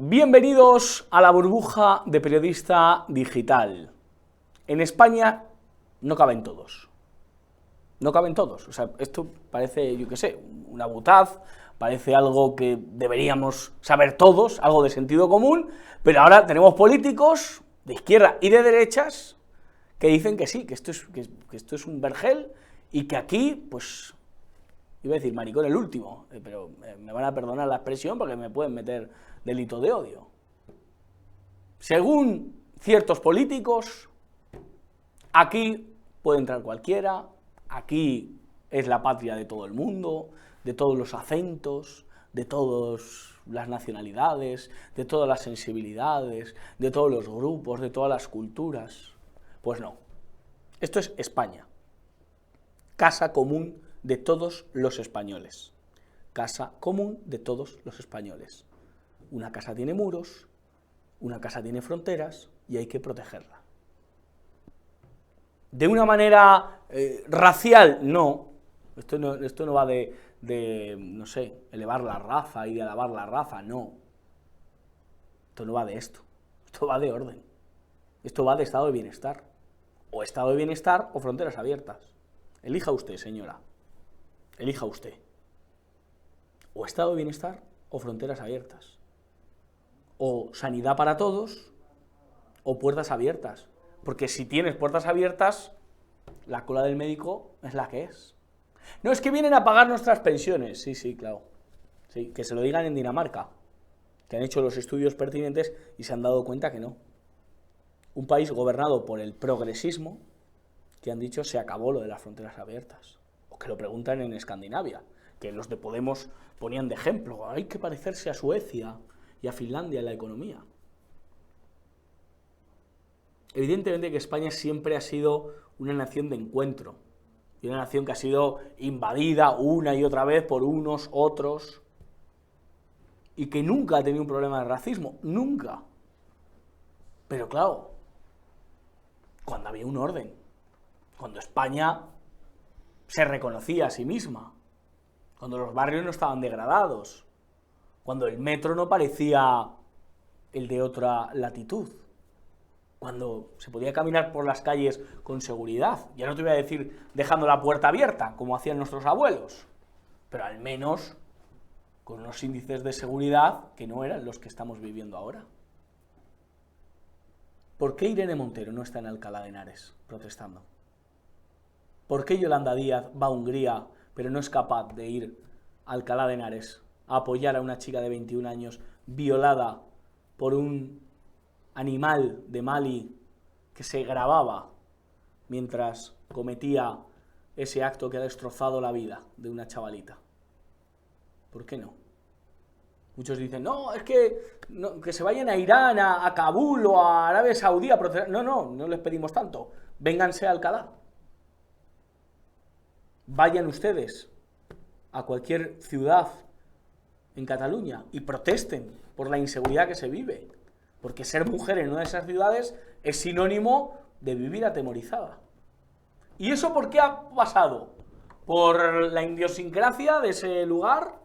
Bienvenidos a la burbuja de periodista digital. En España no caben todos. No caben todos. O sea, esto parece, yo qué sé, una butaz, parece algo que deberíamos saber todos, algo de sentido común, pero ahora tenemos políticos de izquierda y de derechas que dicen que sí, que esto es un vergel y que aquí, pues, iba a decir maricón el último, pero me van a perdonar la expresión porque me pueden meter delito de odio. Según ciertos políticos, aquí puede entrar cualquiera, aquí es la patria de todo el mundo, de todos los acentos, de todas las nacionalidades, de todas las sensibilidades, de todos los grupos, de todas las culturas. Pues no, esto es España, casa común de todos los españoles, casa común de todos los españoles. Una casa tiene muros, una casa tiene fronteras y hay que protegerla. De una manera racial, no. Esto no va de, no sé, elevar la raza y de alabar la raza, no. Esto no va de esto. Esto va de orden. Esto va de estado de bienestar. O estado de bienestar o fronteras abiertas. Elija usted, señora. Elija usted. O estado de bienestar o fronteras abiertas. O sanidad para todos o puertas abiertas. Porque si tienes puertas abiertas, la cola del médico es la que es. No, es que vienen a pagar nuestras pensiones. Sí, claro. Sí, que se lo digan en Dinamarca, que han hecho los estudios pertinentes y se han dado cuenta que no. Un país gobernado por el progresismo, que han dicho se acabó lo de las fronteras abiertas. O que lo preguntan en Escandinavia, que los de Podemos ponían de ejemplo. Hay que parecerse a Suecia y a Finlandia en la economía. Evidentemente que España siempre ha sido una nación de encuentro, y una nación que ha sido invadida una y otra vez por unos, otros, y que nunca ha tenido un problema de racismo, nunca. Pero claro, cuando había un orden, cuando España se reconocía a sí misma, cuando los barrios no estaban degradados, cuando el metro no parecía el de otra latitud, cuando se podía caminar por las calles con seguridad. Ya no te voy a decir dejando la puerta abierta, como hacían nuestros abuelos, pero al menos con unos índices de seguridad que no eran los que estamos viviendo ahora. ¿Por qué Irene Montero no está en Alcalá de Henares protestando? ¿Por qué Yolanda Díaz va a Hungría, pero no es capaz de ir a Alcalá de Henares a apoyar a una chica de 21 años violada por un animal de Mali que se grababa mientras cometía ese acto que ha destrozado la vida de una chavalita? ¿Por qué no? Muchos dicen, no, es que se vayan a Irán, a Kabul o a Arabia Saudí a protestar. No les pedimos tanto. Vénganse a Alcalá. Vayan ustedes a cualquier ciudad en Cataluña y protesten por la inseguridad que se vive. Porque ser mujer en una de esas ciudades es sinónimo de vivir atemorizada. ¿Y eso por qué ha pasado? ¿Por la idiosincrasia de ese lugar?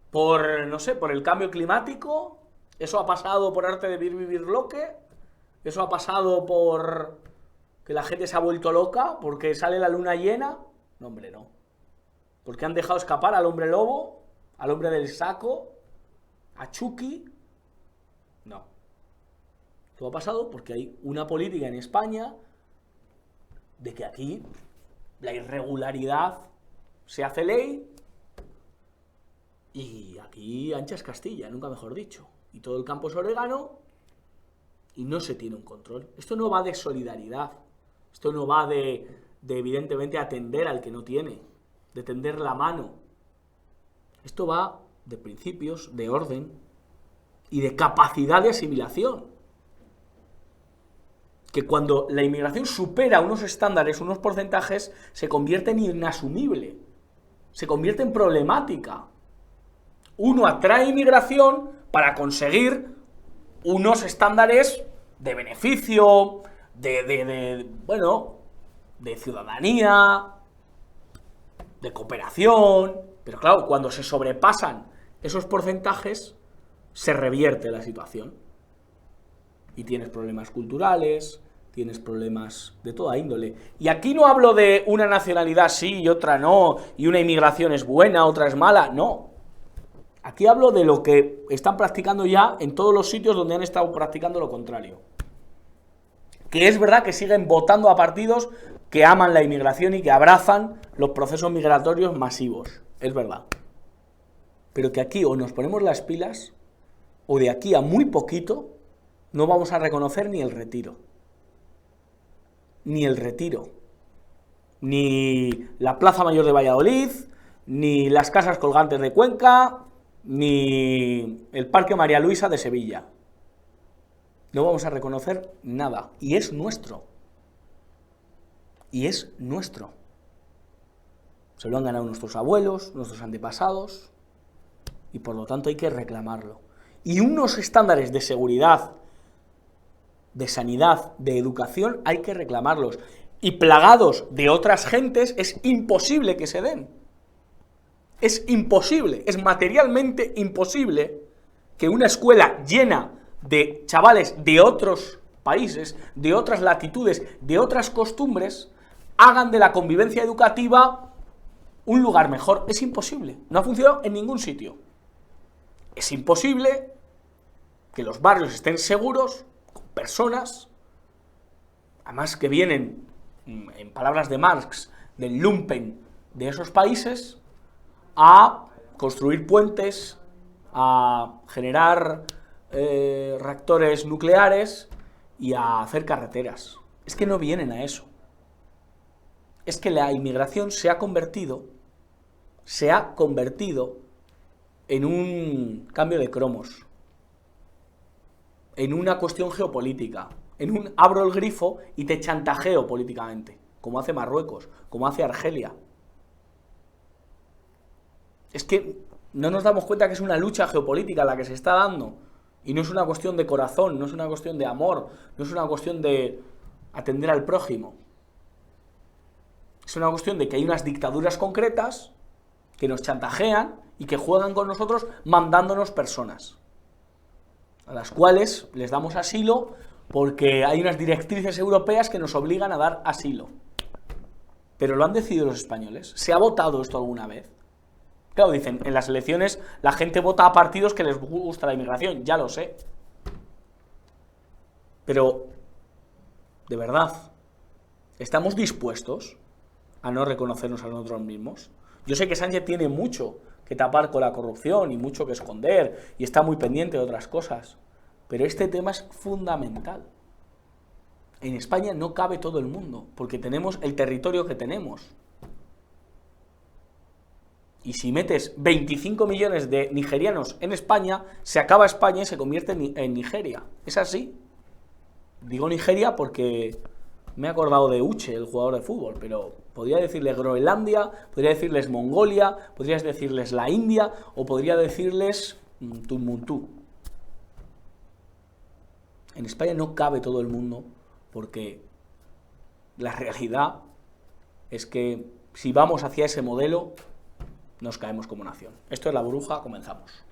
¿Por, no sé, por el cambio climático? ¿Eso ha pasado por arte de vivir loque? ¿Eso ha pasado por que la gente se ha vuelto loca? ¿Porque sale la luna llena? No, hombre, no. ¿Porque han dejado escapar al hombre lobo? ¿Al hombre del saco? ¿A Chucky? No. Todo ha pasado porque hay una política en España de que aquí la irregularidad se hace ley y aquí ancha es Castilla, nunca mejor dicho. Y todo el campo es orégano y no se tiene un control. Esto no va de solidaridad. Esto no va de evidentemente atender al que no tiene, de tender la mano. Esto va de principios, de orden y de capacidad de asimilación. Que cuando la inmigración supera unos estándares, unos porcentajes, se convierte en inasumible, se convierte en problemática. Uno atrae inmigración para conseguir unos estándares de beneficio, de ciudadanía, de cooperación, pero claro, cuando se sobrepasan esos porcentajes, se revierte la situación. Y tienes problemas culturales, tienes problemas de toda índole. Y aquí no hablo de una nacionalidad sí y otra no, y una inmigración es buena, otra es mala, no. Aquí hablo de lo que están practicando ya en todos los sitios donde han estado practicando lo contrario. Que es verdad que siguen votando a partidos que aman la inmigración y que abrazan los procesos migratorios masivos, es verdad. Pero que aquí o nos ponemos las pilas, o de aquí a muy poquito, no vamos a reconocer ni el retiro. Ni el retiro. Ni la Plaza Mayor de Valladolid, ni las casas colgantes de Cuenca, ni el Parque María Luisa de Sevilla. No vamos a reconocer nada. Y es nuestro. Y es nuestro. Se lo han ganado nuestros abuelos, nuestros antepasados, y por lo tanto hay que reclamarlo. Y unos estándares de seguridad, de sanidad, de educación, hay que reclamarlos. Y plagados de otras gentes, es imposible que se den. Es imposible, es materialmente imposible que una escuela llena de chavales de otros países, de otras latitudes, de otras costumbres, hagan de la convivencia educativa un lugar mejor. Es imposible, no ha funcionado en ningún sitio. Es imposible que los barrios estén seguros con personas, además que vienen, en palabras de Marx, del lumpen de esos países, a construir puentes, a generar reactores nucleares y a hacer carreteras. Es que no vienen a eso. Es que la inmigración se ha convertido en un cambio de cromos, en una cuestión geopolítica, en un abro el grifo y te chantajeo políticamente, como hace Marruecos, como hace Argelia. Es que no nos damos cuenta que es una lucha geopolítica la que se está dando, y no es una cuestión de corazón, no es una cuestión de amor, no es una cuestión de atender al prójimo. Es una cuestión de que hay unas dictaduras concretas que nos chantajean y que juegan con nosotros mandándonos personas, a las cuales les damos asilo porque hay unas directrices europeas que nos obligan a dar asilo. Pero lo han decidido los españoles. ¿Se ha votado esto alguna vez? Claro, dicen, en las elecciones la gente vota a partidos que les gusta la inmigración, ya lo sé. Pero, de verdad, ¿estamos dispuestos a no reconocernos a nosotros mismos? Yo sé que Sánchez tiene mucho que tapar con la corrupción y mucho que esconder y está muy pendiente de otras cosas, pero este tema es fundamental. En España no cabe todo el mundo, porque tenemos el territorio que tenemos. Y si metes 25 millones de nigerianos en España, se acaba España y se convierte en Nigeria. Es así. Digo Nigeria porque me he acordado de Uche, el jugador de fútbol, pero podría decirles Groenlandia, podría decirles Mongolia, podrías decirles la India, o podría decirles Tumbuntu. En España no cabe todo el mundo, porque la realidad es que si vamos hacia ese modelo, nos caemos como nación. Esto es La Burbuja, comenzamos.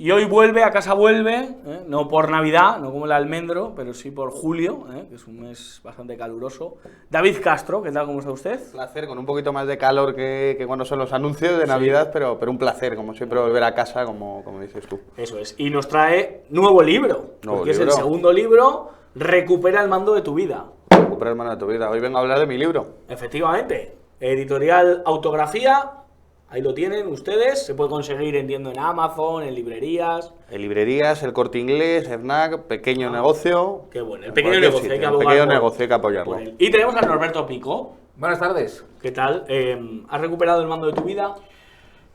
Y hoy vuelve, a casa vuelve, no por Navidad, no como el almendro, pero sí por julio, que es un mes bastante caluroso. David Castro, ¿qué tal? ¿Cómo está usted? Un placer, con un poquito más de calor que cuando son los anuncios de Navidad, pero un placer, como siempre, volver a casa, como dices tú. Eso es. Y nos trae nuevo libro, porque es el segundo libro, Recupera el mando de tu vida. Recupera el mando de tu vida. Hoy vengo a hablar de mi libro. Efectivamente. Editorial Autografía. Ahí lo tienen ustedes, se puede conseguir, entiendo, en Amazon, en librerías. En librerías, El Corte Inglés, FNAC, pequeño negocio. Qué bueno, el pequeño negocio, hay que abogar pequeño negocio, hay que apoyarlo. Y tenemos a Norberto Pico. Buenas tardes. ¿Qué tal? ¿Has recuperado el mando de tu vida?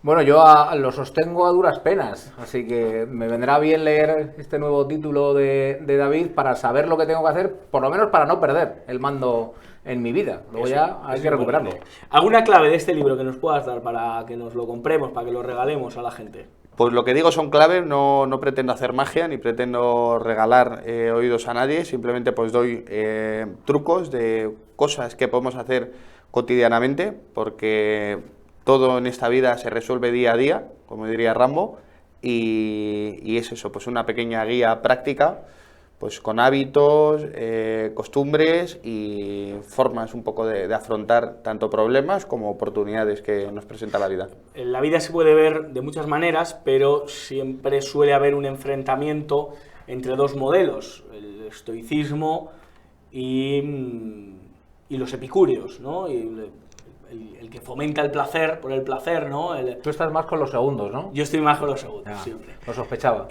Bueno, yo lo sostengo a duras penas, así que me vendrá bien leer este nuevo título de David para saber lo que tengo que hacer, por lo menos para no perder el mando en mi vida. Luego eso, ya hay que recuperarlo. ¿Alguna clave de este libro que nos puedas dar para que nos lo compremos, para que lo regalemos a la gente? Pues lo que digo son claves, no pretendo hacer magia ni pretendo regalar oídos a nadie, simplemente pues doy trucos de cosas que podemos hacer cotidianamente, porque todo en esta vida se resuelve día a día, como diría Rambo, y es eso, pues una pequeña guía práctica, pues con hábitos, costumbres y formas un poco de afrontar tanto problemas como oportunidades que nos presenta la vida. La vida se puede ver de muchas maneras, pero siempre suele haber un enfrentamiento entre dos modelos, el estoicismo y los epicúreos, ¿no? Y el que fomenta el placer por el placer, ¿no? Tú estás más con los segundos, ¿no? Yo estoy más con los segundos, Ya, siempre. lo sospechaba.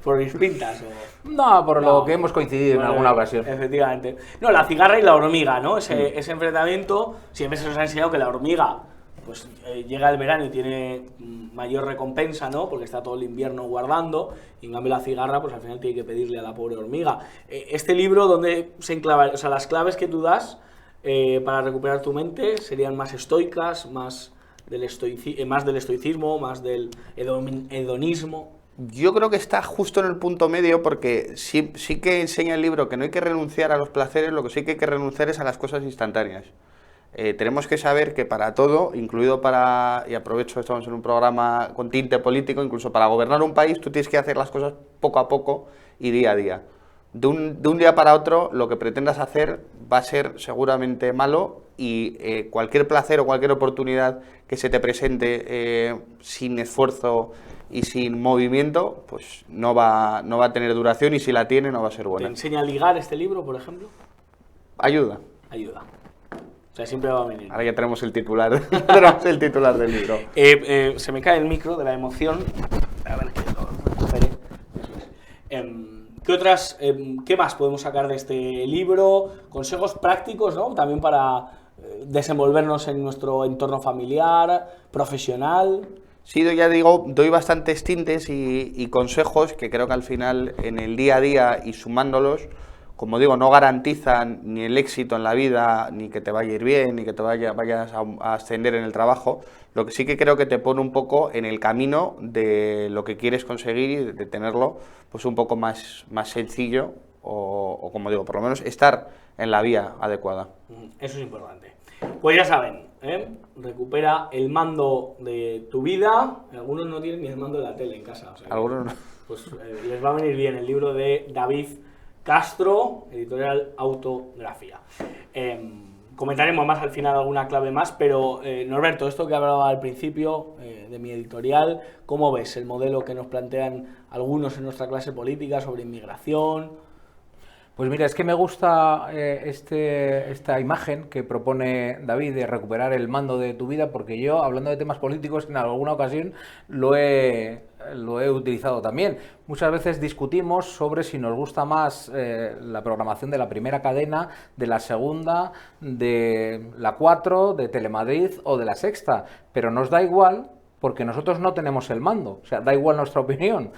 ¿Por mis pintas o...? No, por No. lo que hemos coincidido en Bueno, alguna ocasión. Efectivamente. No, la cigarra y la hormiga, ¿no? Ese enfrentamiento, siempre se nos ha enseñado que la hormiga, pues llega el verano y tiene mayor recompensa, ¿no? Porque está todo el invierno guardando, y en cambio la cigarra, pues al final tiene que pedirle a la pobre hormiga. Este libro, ¿dónde se enclava? O sea, las claves que tú das para recuperar tu mente serían más estoicas, más del estoicismo, más del hedonismo. Yo creo que está justo en el punto medio, porque sí que enseña el libro que no hay que renunciar a los placeres, lo que sí que hay que renunciar es a las cosas instantáneas. Tenemos que saber que para todo, incluido para, y aprovecho, estamos en un programa con tinte político, incluso para gobernar un país, tú tienes que hacer las cosas poco a poco y día a día. De un día para otro, lo que pretendas hacer va a ser seguramente malo, y cualquier placer o cualquier oportunidad que se te presente sin esfuerzo y sin movimiento, pues no va a tener duración, y si la tiene no va a ser ¿Te buena. enseña a ligar este libro, por ejemplo? Ayuda. Ayuda. O sea, siempre va a venir. Ahora ya tenemos el titular, tenemos el titular del libro. Se me cae el micro de la emoción. A ver que lo recupere. Eso es. ¿Qué más podemos sacar de este libro? Consejos prácticos, ¿no? También para desenvolvernos en nuestro entorno familiar, profesional. Sí, ya digo, doy bastantes tintes y consejos que creo que al final, en el día a día y sumándolos, como digo, no garantizan ni el éxito en la vida, ni que te vaya a ir bien, ni que te vayas a ascender en el trabajo. Lo que sí que creo que te pone un poco en el camino de lo que quieres conseguir, y de tenerlo pues un poco más sencillo, o como digo, por lo menos estar en la vía adecuada. Eso es importante. Pues ya saben, recupera el mando de tu vida. Algunos no tienen ni el mando de la tele en casa. O sea, Algunos no. Pues les va a venir bien el libro de David Castro, editorial Autografía. Comentaremos más al final alguna clave más, pero Norberto, esto que hablaba al principio de mi editorial, ¿cómo ves el modelo que nos plantean algunos en nuestra clase política sobre inmigración? Pues mira, es que me gusta esta imagen que propone David de recuperar el mando de tu vida, porque yo, hablando de temas políticos, en alguna ocasión lo he utilizado también. Muchas veces discutimos sobre si nos gusta más la programación de la primera cadena, de la segunda, de la 4, de Telemadrid o de la Sexta, pero nos da igual, porque nosotros no tenemos el mando, o sea, da igual nuestra opinión,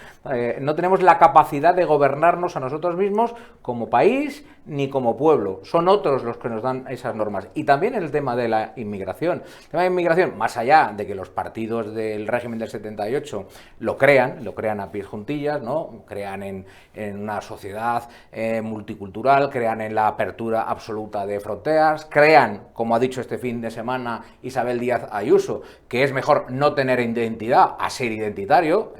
no tenemos la capacidad de gobernarnos a nosotros mismos como país ni como pueblo, son otros los que nos dan esas normas. Y también el tema de la inmigración. El tema de inmigración, más allá de que los partidos del régimen del 78 lo crean a pies juntillas, ¿no? Crean en una sociedad multicultural, crean en la apertura absoluta de fronteras, crean, como ha dicho este fin de semana Isabel Díaz Ayuso, que es mejor no tener identidad a ser identitario.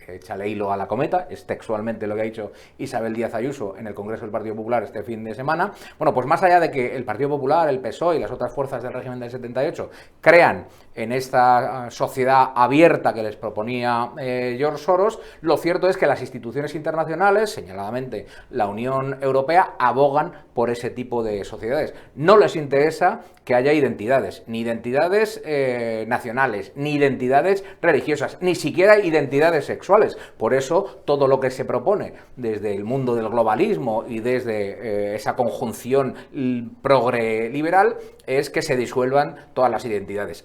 Échale hilo a la cometa, es textualmente lo que ha dicho Isabel Díaz Ayuso en el Congreso del Partido Popular este fin de semana. Bueno, pues más allá de que el Partido Popular, el PSOE y las otras fuerzas del régimen del 78 crean en esta sociedad abierta que les proponía George Soros, lo cierto es que las instituciones internacionales, señaladamente la Unión Europea, abogan por ese tipo de sociedades. No les interesa que haya identidades, ni identidades nacionales, ni identidades religiosas, ni siquiera identidades sexuales. Por eso, todo lo que se propone desde el mundo del globalismo y desde esa conjunción progre liberal es que se disuelvan todas las identidades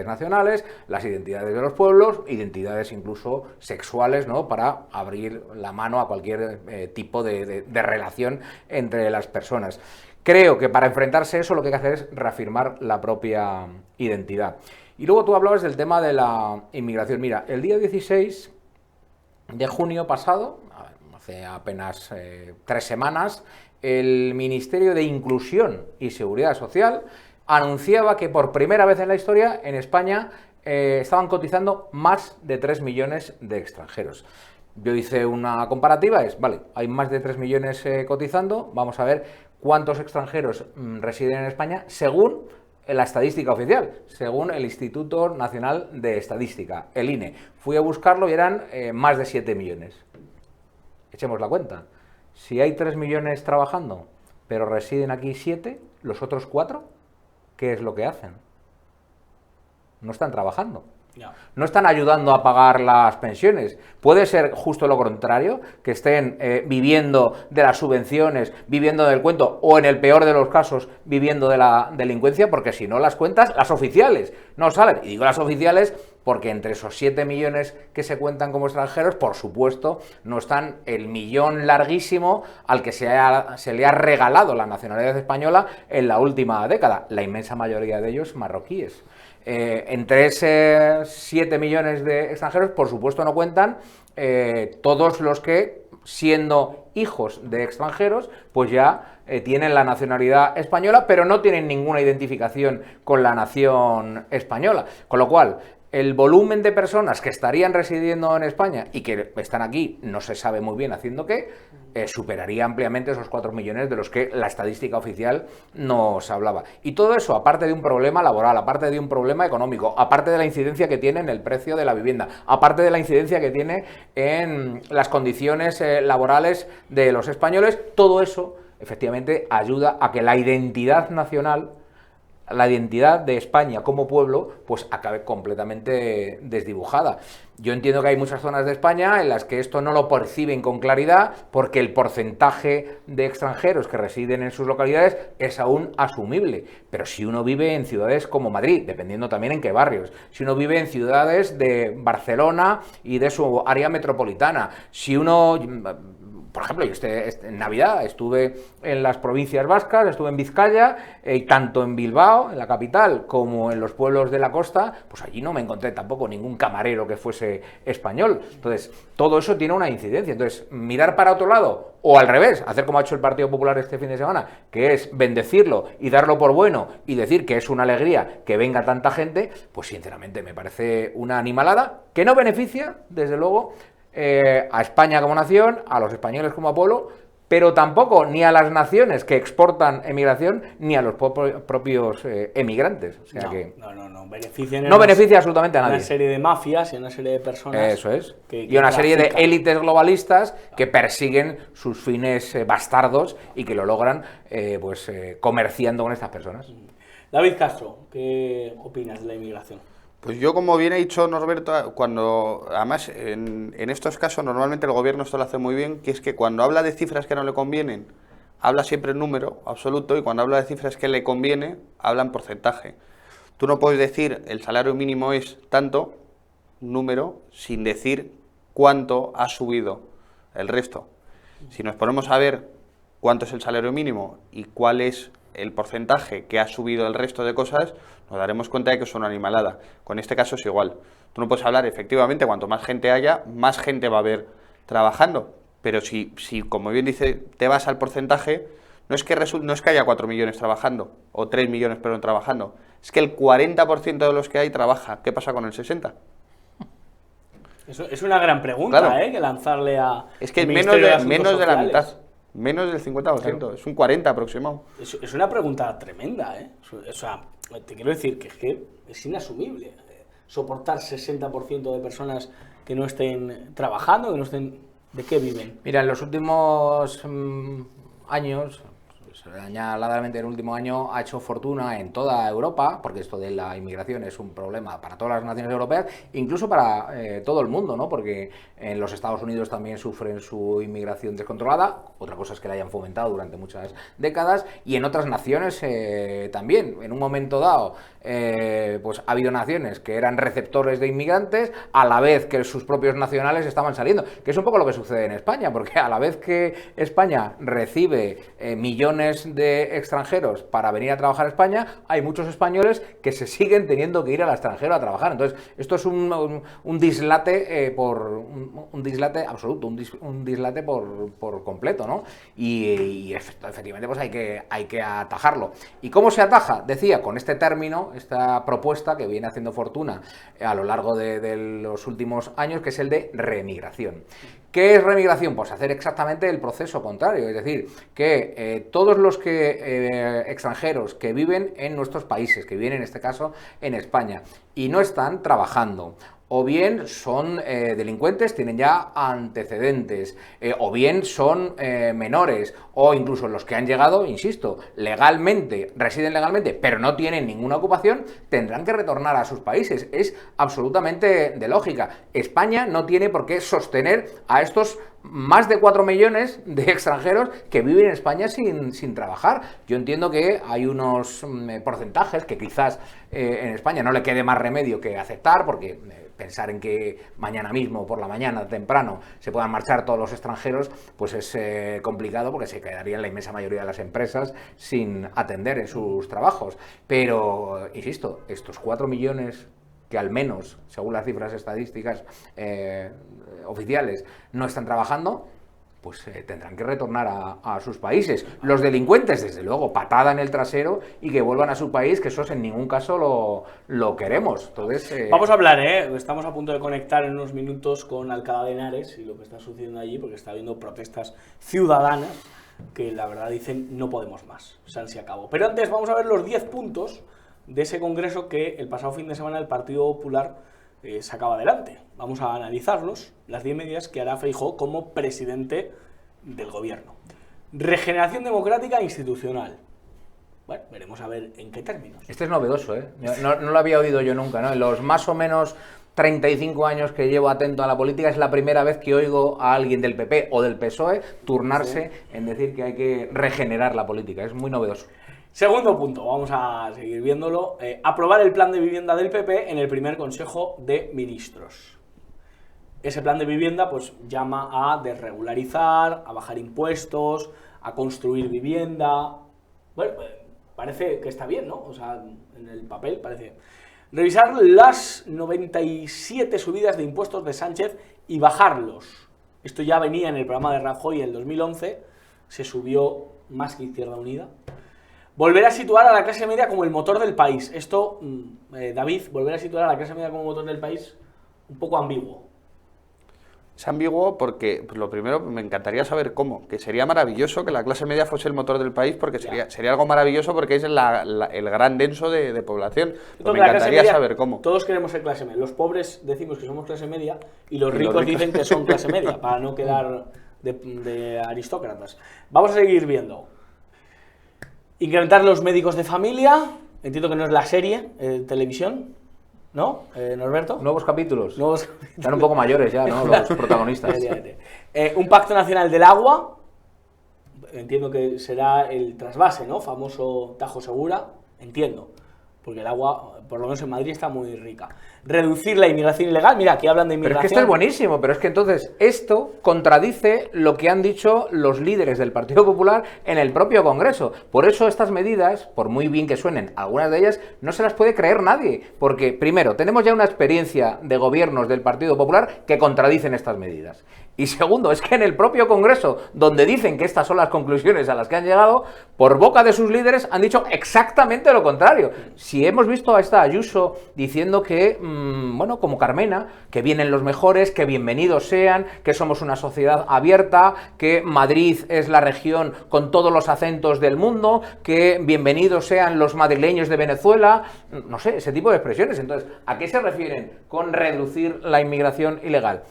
nacionales, las identidades de los pueblos, identidades incluso sexuales, ¿no? Para abrir la mano a cualquier tipo de relación entre las personas. Creo que para enfrentarse a eso lo que hay que hacer es reafirmar la propia identidad. Y luego tú hablabas del tema de la inmigración. Mira, el día 16 de junio pasado, hace apenas 3 semanas, el Ministerio de Inclusión y Seguridad Social anunciaba que por primera vez en la historia en España estaban cotizando más de 3 millones de extranjeros. Yo hice una comparativa, vale, hay más de 3 millones cotizando, vamos a ver cuántos extranjeros residen en España según la estadística oficial, según el Instituto Nacional de Estadística, el INE. Fui a buscarlo y eran más de 7 millones. Echemos la cuenta. Si hay 3 millones trabajando, pero residen aquí 7, los otros 4, ¿qué es lo que hacen? No están trabajando. No están ayudando a pagar las pensiones. Puede ser justo lo contrario, que estén viviendo de las subvenciones, viviendo del cuento, o en el peor de los casos, viviendo de la delincuencia, porque si no las cuentas, las oficiales no salen. Y digo las oficiales porque entre esos 7 millones que se cuentan como extranjeros, por supuesto, no están el millón larguísimo al que se le ha regalado la nacionalidad española en la última década. La inmensa mayoría de ellos marroquíes. Entre esos 7 millones de extranjeros, por supuesto, no cuentan todos los que, siendo hijos de extranjeros, pues ya tienen la nacionalidad española, pero no tienen ninguna identificación con la nación española. Con lo cual, el volumen de personas que estarían residiendo en España y que están aquí, no se sabe muy bien haciendo qué, superaría ampliamente esos 4 millones de los que la estadística oficial nos hablaba. Y todo eso, aparte de un problema laboral, aparte de un problema económico, aparte de la incidencia que tiene en el precio de la vivienda, aparte de la incidencia que tiene en las condiciones laborales de los españoles, todo eso efectivamente ayuda a que la identidad nacional, la identidad de España como pueblo, pues acabe completamente desdibujada. Yo entiendo que hay muchas zonas de España en las que esto no lo perciben con claridad porque el porcentaje de extranjeros que residen en sus localidades es aún asumible. Pero si uno vive en ciudades como Madrid, dependiendo también en qué barrios, si uno vive en ciudades de Barcelona y de su área metropolitana, si uno... Por ejemplo, yo en Navidad estuve en las provincias vascas, estuve en Vizcaya, tanto en Bilbao, en la capital, como en los pueblos de la costa, pues allí no me encontré tampoco ningún camarero que fuese español. Entonces, todo eso tiene una incidencia. Entonces, mirar para otro lado, o al revés, hacer como ha hecho el Partido Popular este fin de semana, que es bendecirlo y darlo por bueno y decir que es una alegría que venga tanta gente, pues sinceramente me parece una animalada que no beneficia, desde luego, a España como nación, a los españoles como pueblo, pero tampoco ni a las naciones que exportan emigración, ni a los propios emigrantes. O sea no beneficia absolutamente a nadie. Una serie de mafias y una serie de personas. Eso es. Y una serie de élites globalistas que persiguen sus fines bastardos y que lo logran comerciando con estas personas. David Castro, ¿qué opinas de la inmigración? Pues yo, como bien ha dicho Norberto, además en estos casos normalmente el gobierno esto lo hace muy bien, que es que cuando habla de cifras que no le convienen, habla siempre en número absoluto, y cuando habla de cifras que le conviene, habla en porcentaje. Tú no puedes decir el salario mínimo es tanto, número, sin decir cuánto ha subido el resto. Si nos ponemos a ver cuánto es el salario mínimo y cuál es el porcentaje que ha subido el resto de cosas, nos daremos cuenta de que es una animalada. Con este caso es igual. Tú no puedes hablar, efectivamente, cuanto más gente haya, más gente va a haber trabajando. Pero si como bien dice, te vas al porcentaje, no es que haya 4 millones trabajando, o 3 millones, perdón, trabajando. Es que el 40% de los que hay trabaja. ¿Qué pasa con el 60%? Eso es una gran pregunta, claro. Que lanzarle a... Es que menos de la mitad. Menos del 50%, claro. Es un 40% aproximado. Es una pregunta tremenda, O sea, te quiero decir que es inasumible soportar 60% de personas que no estén trabajando, que no estén... ¿De qué viven? Mira, en los últimos años, señaladamente el último año, ha hecho fortuna en toda Europa, porque esto de la inmigración es un problema para todas las naciones europeas, incluso para todo el mundo, ¿no? Porque en los Estados Unidos también sufren su inmigración descontrolada, otra cosa es que la hayan fomentado durante muchas décadas, y en otras naciones también. En un momento dado, pues ha habido naciones que eran receptores de inmigrantes, a la vez que sus propios nacionales estaban saliendo, que es un poco lo que sucede en España, porque a la vez que España recibe millones millones de extranjeros para venir a trabajar a España, hay muchos españoles que se siguen teniendo que ir al extranjero a trabajar. Entonces, esto es un dislate un dislate absoluto, un dislate por completo, ¿no? Y efectivamente pues hay que atajarlo. ¿Y cómo se ataja? Decía, con este término, esta propuesta que viene haciendo fortuna a lo largo de los últimos años, que es el de reemigración. ¿Qué es reemigración? Pues hacer exactamente el proceso contrario, es decir, que todos los extranjeros que viven en nuestros países, que viven en este caso en España, y no están trabajando, o bien son delincuentes, tienen ya antecedentes, o bien son menores, o incluso los que han llegado, insisto, legalmente, residen legalmente, pero no tienen ninguna ocupación, tendrán que retornar a sus países. Es absolutamente de lógica. España no tiene por qué sostener a estos más de 4 millones de extranjeros que viven en España sin trabajar. Yo entiendo que hay unos porcentajes que quizás en España no le quede más remedio que aceptar, porque pensar en que mañana mismo, por la mañana, temprano, se puedan marchar todos los extranjeros, pues es complicado, porque se quedarían la inmensa mayoría de las empresas sin atender en sus trabajos. Pero, insisto, estos 4 millones que al menos, según las cifras estadísticas oficiales, no están trabajando, pues tendrán que retornar a sus países. Los delincuentes, desde luego, patada en el trasero y que vuelvan a su país, que eso en ningún caso lo queremos. Entonces, vamos a hablar, estamos a punto de conectar en unos minutos con Alcalá de Henares y lo que está sucediendo allí, porque está habiendo protestas ciudadanas que la verdad dicen no podemos más, se acabó. Pero antes vamos a ver los 10 puntos de ese congreso que el pasado fin de semana el Partido Popular sacaba adelante. Vamos a analizarlos, las 10 medidas que hará Feijóo como presidente del gobierno. Regeneración democrática e institucional. Bueno, veremos a ver en qué términos. Este es novedoso, ¿eh? No lo había oído yo nunca, ¿no? En los más o menos 35 años que llevo atento a la política, es la primera vez que oigo a alguien del PP o del PSOE turnarse en decir que hay que regenerar la política. Es muy novedoso. Segundo punto, vamos a seguir viéndolo. Aprobar el plan de vivienda del PP en el primer Consejo de Ministros. Ese plan de vivienda pues llama a desregularizar, a bajar impuestos, a construir vivienda. Bueno, parece que está bien, ¿no? O sea, en el papel parece. Revisar las 97 subidas de impuestos de Sánchez y bajarlos. Esto ya venía en el programa de Rajoy en el 2011, se subió más que Izquierda Unida. Volver a situar a la clase media como el motor del país. Esto, David, volver a situar a la clase media como motor del país, un poco ambiguo. Es ambiguo porque, pues, lo primero, me encantaría saber cómo. Que sería maravilloso que la clase media fuese el motor del país, porque sería algo maravilloso, porque es el gran denso de población. Pues me encantaría saber cómo. Todos queremos ser clase media. Los pobres decimos que somos clase media y los ricos dicen que son clase media, para no quedar de aristócratas. Vamos a seguir viendo. Incrementar los médicos de familia. Entiendo que no es la serie de televisión, ¿no, Norberto? Nuevos capítulos. Están un poco mayores ya, ¿no? Los protagonistas. Un pacto nacional del agua. Entiendo que será el trasvase, ¿no? Famoso Tajo Segura. Entiendo. Porque el agua, por lo menos en Madrid, está muy rica. Reducir la inmigración ilegal. Mira, aquí hablan de inmigración. Pero es que esto es buenísimo, pero es que entonces esto contradice lo que han dicho los líderes del Partido Popular en el propio Congreso. Por eso estas medidas, por muy bien que suenen, algunas de ellas no se las puede creer nadie. Porque, primero, tenemos ya una experiencia de gobiernos del Partido Popular que contradicen estas medidas. Y segundo, es que en el propio Congreso, donde dicen que estas son las conclusiones a las que han llegado, por boca de sus líderes han dicho exactamente lo contrario. Si hemos visto a esta Ayuso diciendo que, bueno, como Carmena, que vienen los mejores, que bienvenidos sean, que somos una sociedad abierta, que Madrid es la región con todos los acentos del mundo, que bienvenidos sean los madrileños de Venezuela, no sé, ese tipo de expresiones. Entonces, ¿a qué se refieren con reducir la inmigración ilegal?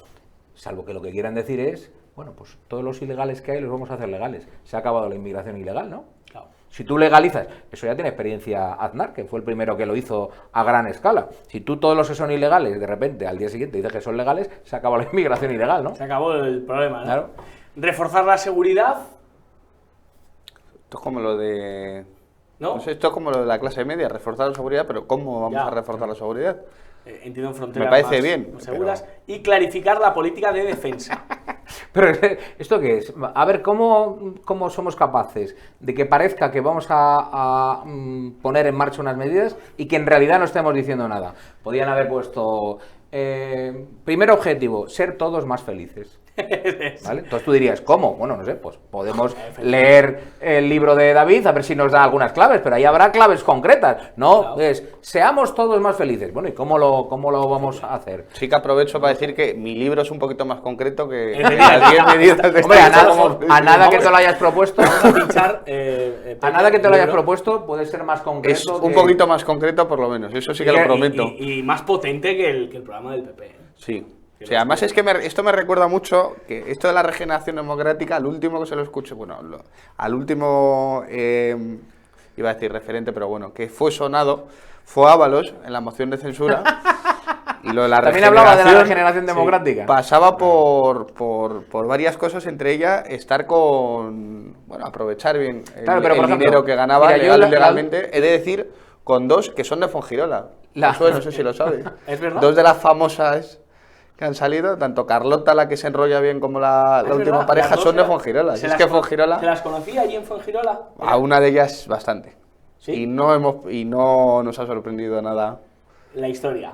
Salvo que lo que quieran decir es, bueno, pues todos los ilegales que hay los vamos a hacer legales. Se ha acabado la inmigración ilegal, ¿no? Claro. Si tú legalizas, eso ya tiene experiencia Aznar, que fue el primero que lo hizo a gran escala. Si tú todos los que son ilegales, de repente, al día siguiente dices que son legales, se acabó la inmigración ilegal, ¿no? Se acabó el problema, ¿no? Claro. Reforzar la seguridad. Esto es como lo de... ¿No? No sé, esto es como lo de la clase media, reforzar la seguridad, pero ¿cómo vamos a reforzar la seguridad? Entiendo en fronteras Me parece más bien, seguras. Y clarificar la política de defensa. Pero ¿esto qué es? A ver, ¿cómo somos capaces de que parezca que vamos a poner en marcha unas medidas y que en realidad no estemos diciendo nada? Podían haber puesto, primer objetivo, ser todos más felices. ¿Vale? Entonces tú dirías, ¿cómo? Bueno, no sé, pues podemos leer el libro de David a ver si nos da algunas claves, pero ahí habrá claves concretas. No, claro. Es, seamos todos más felices. Bueno, ¿y cómo lo vamos a hacer? Sí que aprovecho para decir que mi libro es un poquito más concreto que las 10 medidas de Hombre, a nada que te lo hayas propuesto, vamos a pinchar, a nada que te lo hayas propuesto, puede ser más concreto. Es un poquito más concreto, por lo menos, eso sí que lo prometo. Y más potente que el programa del PP. Sí. O sea, además es que esto me recuerda mucho que esto de la regeneración democrática, al último que se lo escuché, bueno, al último, iba a decir referente, pero bueno, que fue sonado, fue Ábalos en la moción de censura. Y lo de la también hablaba de la regeneración democrática. Sí, pasaba por varias cosas, entre ellas estar bueno, aprovechar bien claro, pero, por ejemplo, dinero que ganaba legalmente, he de decir, con dos que son de Fongirola. Eso no sé si lo sabes. ¿Es verdad? Dos de las famosas que han salido, tanto Carlota, la que se enrolla bien, como la última pareja, son de Fongirola. Es que Fongirola... ¿Se las conocía allí en Fongirola? A una de ellas bastante. ¿Sí? Y no nos ha sorprendido nada la historia.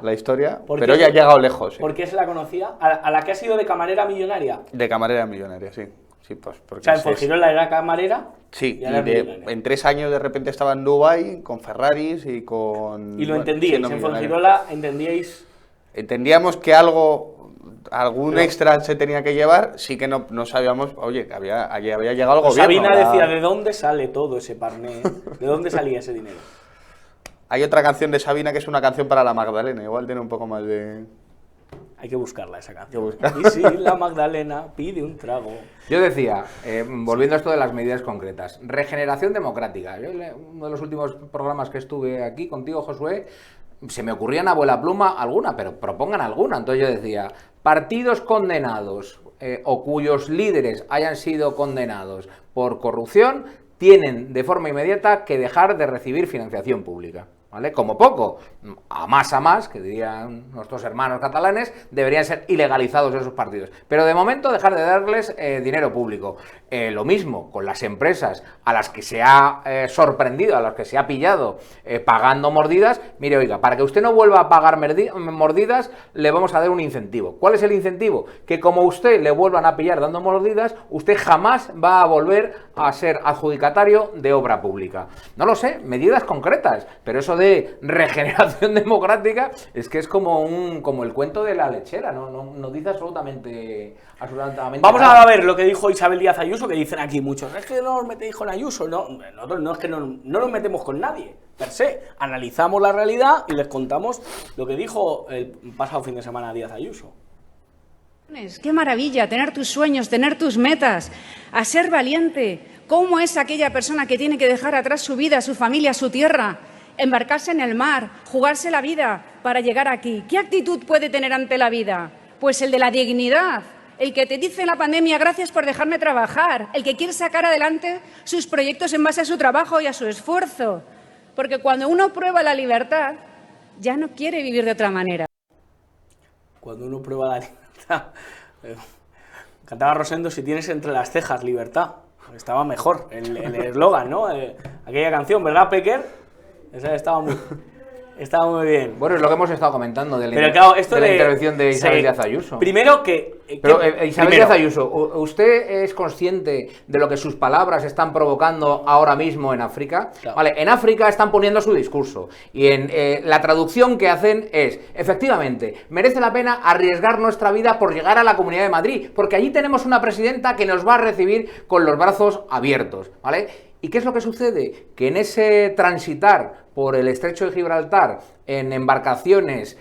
Pero ya ha llegado lejos. ¿Por qué se la conocía? ¿A la que ha sido de camarera millonaria? De camarera millonaria, sí. Sí, pues porque o sea, en Fongirola era camarera. Sí, y en 3 años de repente estaba en Dubái con Ferraris y con... Y lo entendíais, en Fongirola entendíais... Entendíamos que algún extra se tenía que llevar, sí que no sabíamos, oye, que había llegado el gobierno. Sabina decía, ¿de dónde sale todo ese parné? ¿De dónde salía ese dinero? Hay otra canción de Sabina que es una canción para la Magdalena, igual tiene un poco más de... Hay que buscarla esa canción. Y sí, la Magdalena pide un trago. Yo decía, volviendo a esto de las medidas concretas, regeneración democrática. Yo, uno de los últimos programas que estuve aquí contigo, Josué, se me ocurrían a vuela pluma alguna, pero propongan alguna. Entonces yo decía, partidos condenados o cuyos líderes hayan sido condenados por corrupción tienen de forma inmediata que dejar de recibir financiación pública. ¿Vale? Como poco, a más, que dirían nuestros hermanos catalanes, deberían ser ilegalizados esos partidos. Pero de momento dejar de darles dinero público. Lo mismo con las empresas a las que se ha sorprendido, a las que se ha pillado pagando mordidas. Mire, oiga, para que usted no vuelva a pagar mordidas, le vamos a dar un incentivo. ¿Cuál es el incentivo? Que como usted le vuelvan a pillar dando mordidas, usted jamás va a volver a ser adjudicatario de obra pública. No lo sé, medidas concretas, pero eso de regeneración democrática es que es como el cuento de la lechera, no dice absolutamente Vamos a ver lo que dijo Isabel Díaz Ayuso, que dicen aquí muchos, es que no os metéis con Ayuso. Nosotros no es que no nos metemos con nadie, per se. Analizamos la realidad y les contamos lo que dijo el pasado fin de semana Díaz Ayuso. Qué maravilla tener tus sueños, tener tus metas, a ser valiente. ¿Cómo es aquella persona que tiene que dejar atrás su vida, su familia, su tierra, embarcarse en el mar, jugarse la vida para llegar aquí? ¿Qué actitud puede tener ante la vida? Pues el de la dignidad, el que te dice en la pandemia gracias por dejarme trabajar, el que quiere sacar adelante sus proyectos en base a su trabajo y a su esfuerzo. Porque cuando uno prueba la libertad, ya no quiere vivir de otra manera. Cuando uno prueba la libertad... Cantaba Rosendo, si tienes entre las cejas libertad. Estaba mejor el eslogan, ¿no? Aquella canción, ¿verdad, Pecker? Esa estaba muy bien. Bueno, es lo que hemos estado comentando de la la intervención de Isabel Díaz Ayuso. Primero Isabel Díaz Ayuso, ¿usted es consciente de lo que sus palabras están provocando ahora mismo en África? Claro. Vale, en África están poniendo su discurso y en la traducción que hacen es, efectivamente, merece la pena arriesgar nuestra vida por llegar a la Comunidad de Madrid, porque allí tenemos una presidenta que nos va a recibir con los brazos abiertos, ¿vale? ¿Y qué es lo que sucede? Que en ese transitar por el Estrecho de Gibraltar en embarcaciones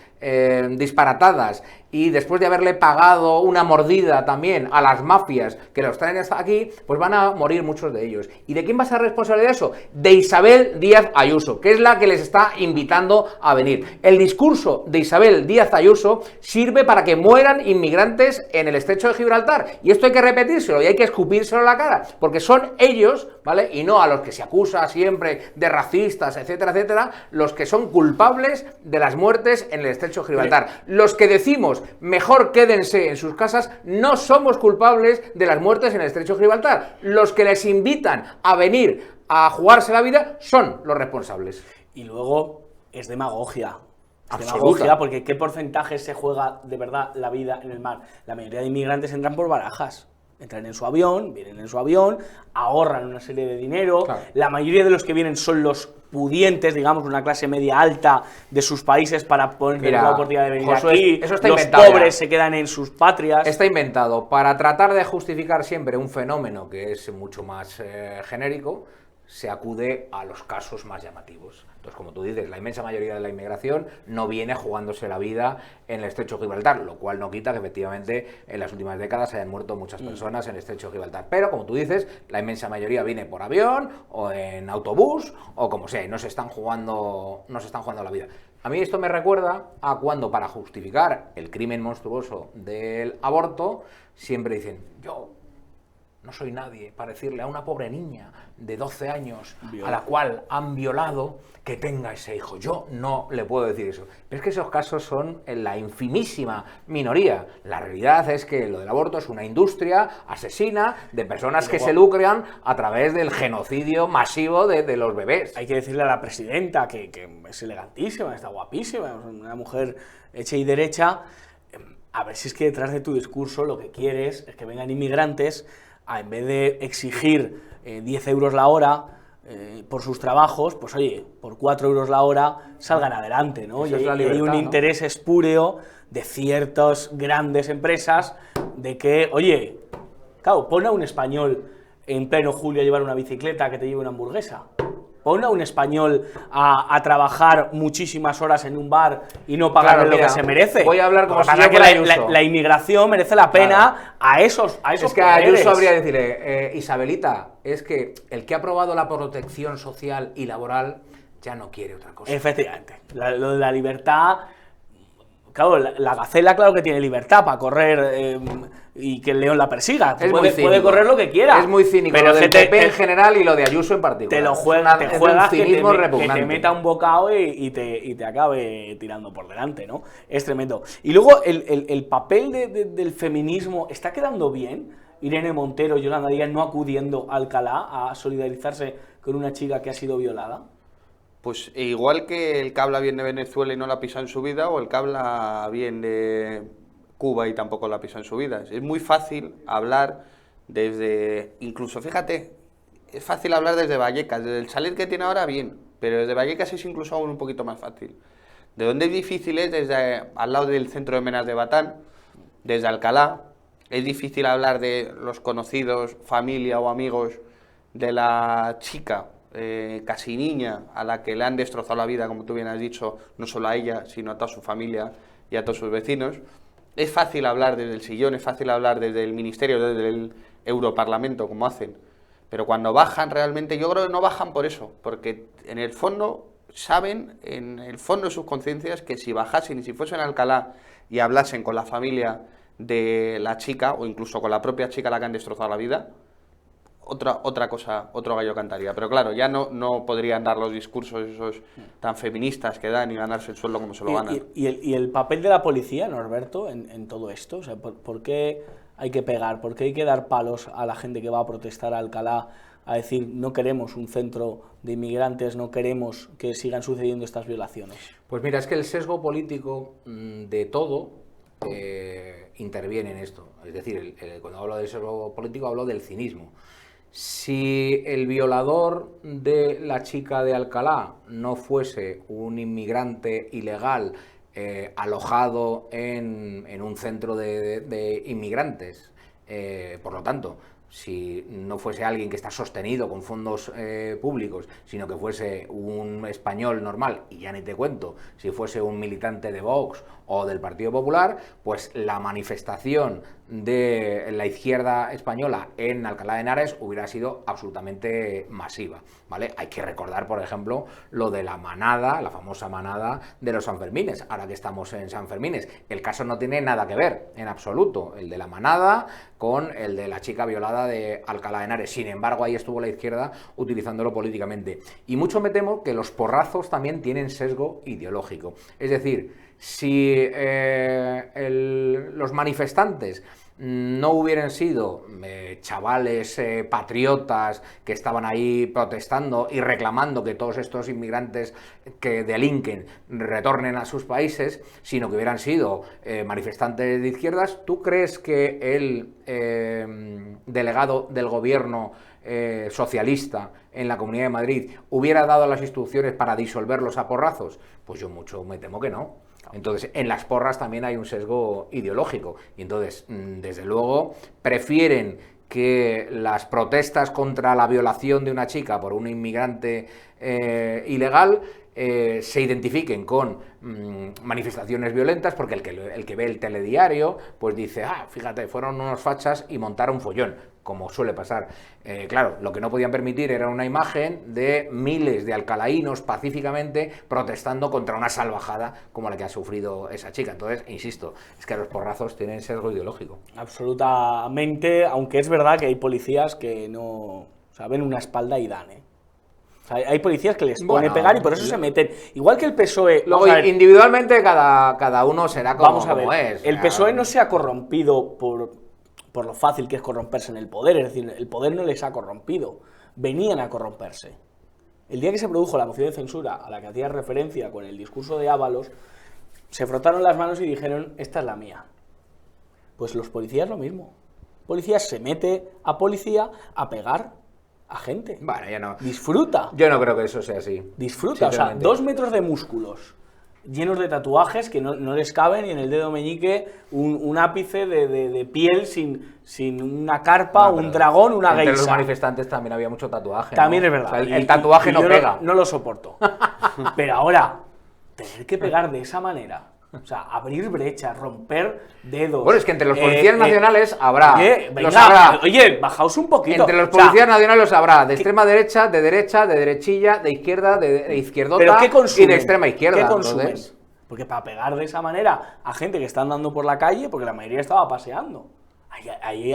disparatadas y después de haberle pagado una mordida también a las mafias que los traen hasta aquí, pues van a morir muchos de ellos. ¿Y de quién va a ser responsable de eso? De Isabel Díaz Ayuso, que es la que les está invitando a venir. El discurso de Isabel Díaz Ayuso sirve para que mueran inmigrantes en el Estrecho de Gibraltar. Y esto hay que repetírselo y hay que escupírselo a la cara, porque son ellos, ¿vale? Y no a los que se acusa siempre de racistas, etcétera, etcétera, etcétera, los que son culpables de las muertes en el estrecho de Gibraltar. Los que decimos, mejor quédense en sus casas, no somos culpables de las muertes en el estrecho de Gibraltar. Los que les invitan a venir a jugarse la vida son los responsables. Y luego es demagogia. Absoluta. Demagogia, porque ¿qué porcentaje se juega de verdad la vida en el mar? La mayoría de inmigrantes entran por Barajas. Entran en su avión, vienen en su avión, ahorran una serie de dinero. Claro. La mayoría de los que vienen son los pudientes, digamos, una clase media alta de sus países para poder tener la oportunidad de venir Josué, aquí. eso está los inventado pobres ya. se quedan en sus patrias. Está inventado para tratar de justificar siempre un fenómeno que es mucho más genérico. Se acude a los casos más llamativos. Entonces, como tú dices, la inmensa mayoría de la inmigración no viene jugándose la vida en el estrecho de Gibraltar, lo cual no quita que efectivamente en las últimas décadas hayan muerto muchas personas en el estrecho de Gibraltar. Pero, como tú dices, la inmensa mayoría viene por avión o en autobús o como sea, y no se están jugando la vida. A mí esto me recuerda a cuando, para justificar el crimen monstruoso del aborto, siempre dicen, yo no soy nadie para decirle a una pobre niña de 12 años a la cual han violado que tenga ese hijo. Yo no le puedo decir eso. Pero es que esos casos son en la infimísima minoría. La realidad es que lo del aborto es una industria asesina de personas que se lucran a través del genocidio masivo de los bebés. Hay que decirle a la presidenta que es elegantísima, está guapísima, es una mujer hecha y derecha. A ver si es que detrás de tu discurso lo que quieres es que vengan inmigrantes en vez de exigir 10 euros la hora por sus trabajos, pues oye, por 4 euros la hora salgan adelante, ¿no? Esa es la libertad, hay un ¿no? interés espúreo de ciertas grandes empresas de que, oye, claro, pon a un español en pleno julio a llevar una bicicleta que te lleve una hamburguesa. Pon a un español a trabajar muchísimas horas en un bar y no pagarle lo que se merece. Voy a hablar como si para yo que fuera Ayuso. la inmigración merece la pena a esos Es que a Ayuso habría que decirle, Isabelita, es que el que ha aprobado la protección social y laboral ya no quiere otra cosa. Efectivamente. Lo de la libertad... Claro, la gacela, claro que tiene libertad para correr y que el león la persiga. Puede correr lo que quiera. Es muy cínico, pero lo del que PP en general y lo de Ayuso en particular. te lo Es juegas, un que cinismo te repugnante. meta un bocado y te acabe tirando por delante, ¿no? Es tremendo. Y luego el papel del feminismo está quedando bien. Irene Montero y Yolanda Díaz no acudiendo a Alcalá a solidarizarse con una chica que ha sido violada. Pues igual que el que habla bien de Venezuela y no la pisa en su vida, o el que habla bien de Cuba y tampoco la pisa en su vida. Es muy fácil hablar desde, incluso fíjate, es fácil hablar desde Vallecas, desde el chalet que tiene ahora bien, pero desde Vallecas es incluso aún un poquito más fácil. De donde es difícil es desde al lado del centro de Menas de Batán, desde Alcalá. Es difícil hablar de los conocidos, familia o amigos de la chica, casi niña, a la que le han destrozado la vida, como tú bien has dicho, no solo a ella, sino a toda su familia y a todos sus vecinos. Es fácil hablar desde el sillón, es fácil hablar desde el ministerio, desde el Europarlamento, como hacen. Pero cuando bajan realmente, yo creo que no bajan por eso, porque en el fondo saben, en el fondo de sus conciencias, que si bajasen y si fuesen a Alcalá y hablasen con la familia de la chica, o incluso con la propia chica a la que han destrozado la vida, otra cosa, otro gallo cantaría. Pero claro, ya no podrían dar los discursos esos tan feministas que dan y ganarse el sueldo como se lo ganan. ¿Y el papel de la policía, Norberto, en todo esto? O sea, ¿por qué hay que pegar? ¿Por qué hay que dar palos a la gente que va a protestar a Alcalá a decir no queremos un centro de inmigrantes, no queremos que sigan sucediendo estas violaciones? Pues mira, es que el sesgo político de todo interviene en esto. Es decir, cuando hablo de sesgo político hablo del cinismo. Si el violador de la chica de Alcalá no fuese un inmigrante ilegal alojado en un centro de inmigrantes, por lo tanto, si no fuese alguien que está sostenido con fondos públicos, sino que fuese un español normal, y ya ni te cuento, si fuese un militante de Vox o del Partido Popular, pues la manifestación de la izquierda española en Alcalá de Henares hubiera sido absolutamente masiva, ¿vale? Hay que recordar, por ejemplo, lo de la manada, la famosa manada de los Sanfermines, ahora que estamos en Sanfermines. El caso no tiene nada que ver, en absoluto, el de la manada con el de la chica violada de Alcalá de Henares. Sin embargo, ahí estuvo la izquierda utilizándolo políticamente. Y mucho me temo que los porrazos también tienen sesgo ideológico. Es decir, si los manifestantes no hubieran sido chavales patriotas que estaban ahí protestando y reclamando que todos estos inmigrantes que delinquen retornen a sus países, sino que hubieran sido manifestantes de izquierdas, ¿tú crees que el delegado del gobierno socialista en la Comunidad de Madrid hubiera dado las instrucciones para disolverlos a porrazos? Pues yo mucho me temo que no. Entonces, en las porras también hay un sesgo ideológico y entonces, desde luego, prefieren que las protestas contra la violación de una chica por un inmigrante ilegal se identifiquen con manifestaciones violentas, porque el que ve el telediario pues dice, fíjate, fueron unos fachas y montaron un follón, como suele pasar. Claro, lo que no podían permitir era una imagen de miles de alcalaínos pacíficamente protestando contra una salvajada como la que ha sufrido esa chica. Entonces, insisto, es que los porrazos tienen sesgo ideológico. Absolutamente, aunque es verdad que hay policías que no, o sea, ven una espalda y dan, Hay policías que les pone pegar y por eso se meten. Igual que el PSOE... Luego, individualmente, cada uno será como es. El PSOE no se ha corrompido por lo fácil que es corromperse en el poder. Es decir, el poder no les ha corrompido. Venían a corromperse. El día que se produjo la moción de censura a la que hacía referencia con el discurso de Ábalos, se frotaron las manos y dijeron, esta es la mía. Pues los policías lo mismo. Policías se mete a policía a pegar a gente. Bueno, ya no. Disfruta. Yo no creo que eso sea así. Disfruta. O sea, 2 metros de músculos llenos de tatuajes que no les caben y en el dedo meñique un ápice de piel sin una carpa, un dragón, una geisha. Entre los manifestantes también había mucho tatuaje. También es verdad. O sea, el tatuaje no pega. No lo soporto. Pero ahora, tener que pegar de esa manera... O sea, abrir brechas, romper dedos... Bueno, es que entre los policías nacionales habrá... Oye, bajaos un poquito. Entre los policías nacionales los habrá de extrema derecha, de derechilla, de izquierda, de izquierdota y de extrema izquierda. ¿Qué consumen? Porque para pegar de esa manera a gente que está andando por la calle, porque la mayoría estaba paseando. Ahí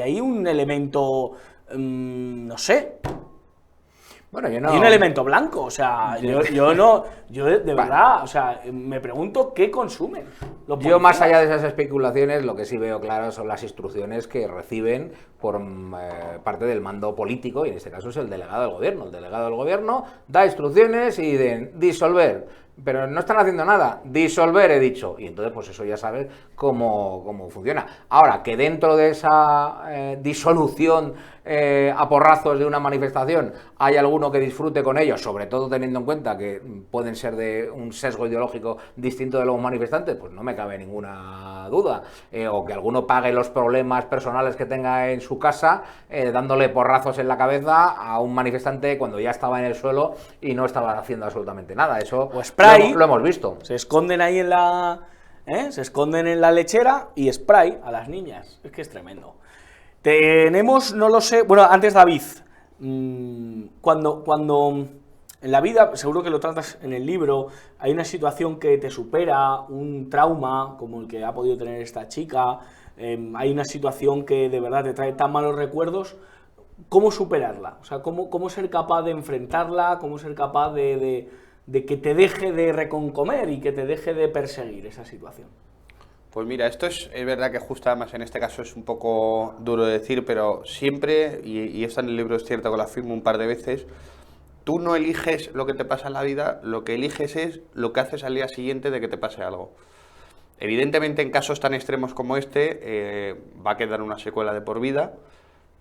hay un elemento... no sé... Bueno, yo no... Y un elemento blanco, o sea, yo de verdad, o sea, me pregunto qué consumen. Yo, más allá de esas especulaciones, lo que sí veo claro son las instrucciones que reciben por parte del mando político, y en este caso es el delegado del gobierno. El delegado del gobierno da instrucciones y de disolver, pero no están haciendo nada. Disolver, he dicho. Y entonces, pues eso ya sabes cómo funciona. Ahora, que dentro de esa disolución a porrazos de una manifestación hay alguno que disfrute con ello, sobre todo teniendo en cuenta que pueden ser de un sesgo ideológico distinto de los manifestantes, pues no me cabe ninguna duda. O que alguno pague los problemas personales que tenga en su casa dándole porrazos en la cabeza a un manifestante cuando ya estaba en el suelo y no estaba haciendo absolutamente nada. Eso o spray, lo hemos visto. Se esconden ahí en la... se esconden en la lechera y spray a las niñas. Es que es tremendo. Tenemos, no lo sé... Bueno, antes David, cuando en la vida, seguro que lo tratas en el libro, hay una situación que te supera, un trauma como el que ha podido tener esta chica, hay una situación que de verdad te trae tan malos recuerdos, ¿cómo superarla? O sea, ¿cómo ser capaz de enfrentarla? ¿Cómo ser capaz de que te deje de reconcomer y que te deje de perseguir esa situación? Pues mira, esto es verdad que justo además en este caso es un poco duro de decir, pero siempre, y esto en el libro es cierto que lo afirmo un par de veces, tú no eliges lo que te pasa en la vida, lo que eliges es lo que haces al día siguiente de que te pase algo. Evidentemente en casos tan extremos como este va a quedar una secuela de por vida,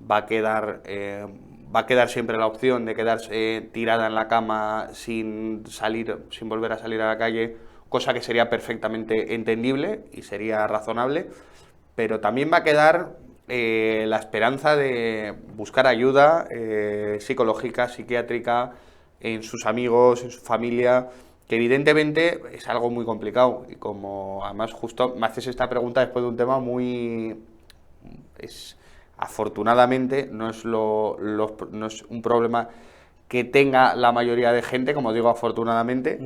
va a quedar siempre la opción de quedarse tirada en la cama sin volver a salir a la calle, cosa que sería perfectamente entendible y sería razonable, pero también va a quedar la esperanza de buscar ayuda psicológica, psiquiátrica, en sus amigos, en su familia, que evidentemente es algo muy complicado y como además justo me haces esta pregunta después de un tema muy... afortunadamente no es, no es un problema que tenga la mayoría de gente, como digo, afortunadamente,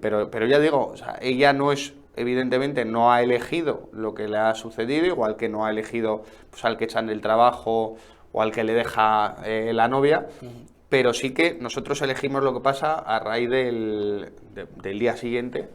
pero ya digo, o sea, ella no es, evidentemente no ha elegido lo que le ha sucedido, igual que no ha elegido pues, al que echan del trabajo o al que le deja la novia, pero sí que nosotros elegimos lo que pasa a raíz del día siguiente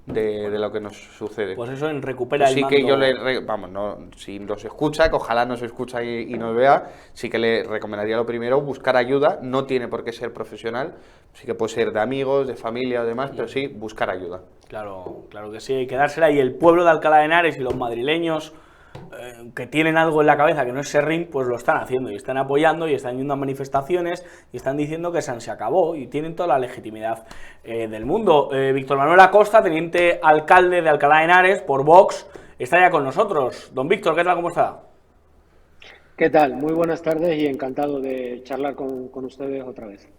de lo que nos sucede. Pues eso en Recupera Pues el sí Mando. que yo vamos, no, si nos escucha, que ojalá nos escucha y nos vea, sí que le recomendaría lo primero, buscar ayuda, no tiene por qué ser profesional, sí que puede ser de amigos, de familia o demás, pero sí buscar ayuda. Claro, claro que sí, hay que dársela, y el pueblo de Alcalá de Henares y los madrileños que tienen algo en la cabeza que no es Serrín, pues lo están haciendo y están apoyando y están yendo a manifestaciones y están diciendo que se acabó y tienen toda la legitimidad del mundo. Víctor Manuel Acosta, teniente alcalde de Alcalá de Henares por Vox, está ya con nosotros. Don Víctor, ¿qué tal? ¿Cómo está? ¿Qué tal? Muy buenas tardes y encantado de charlar con ustedes otra vez.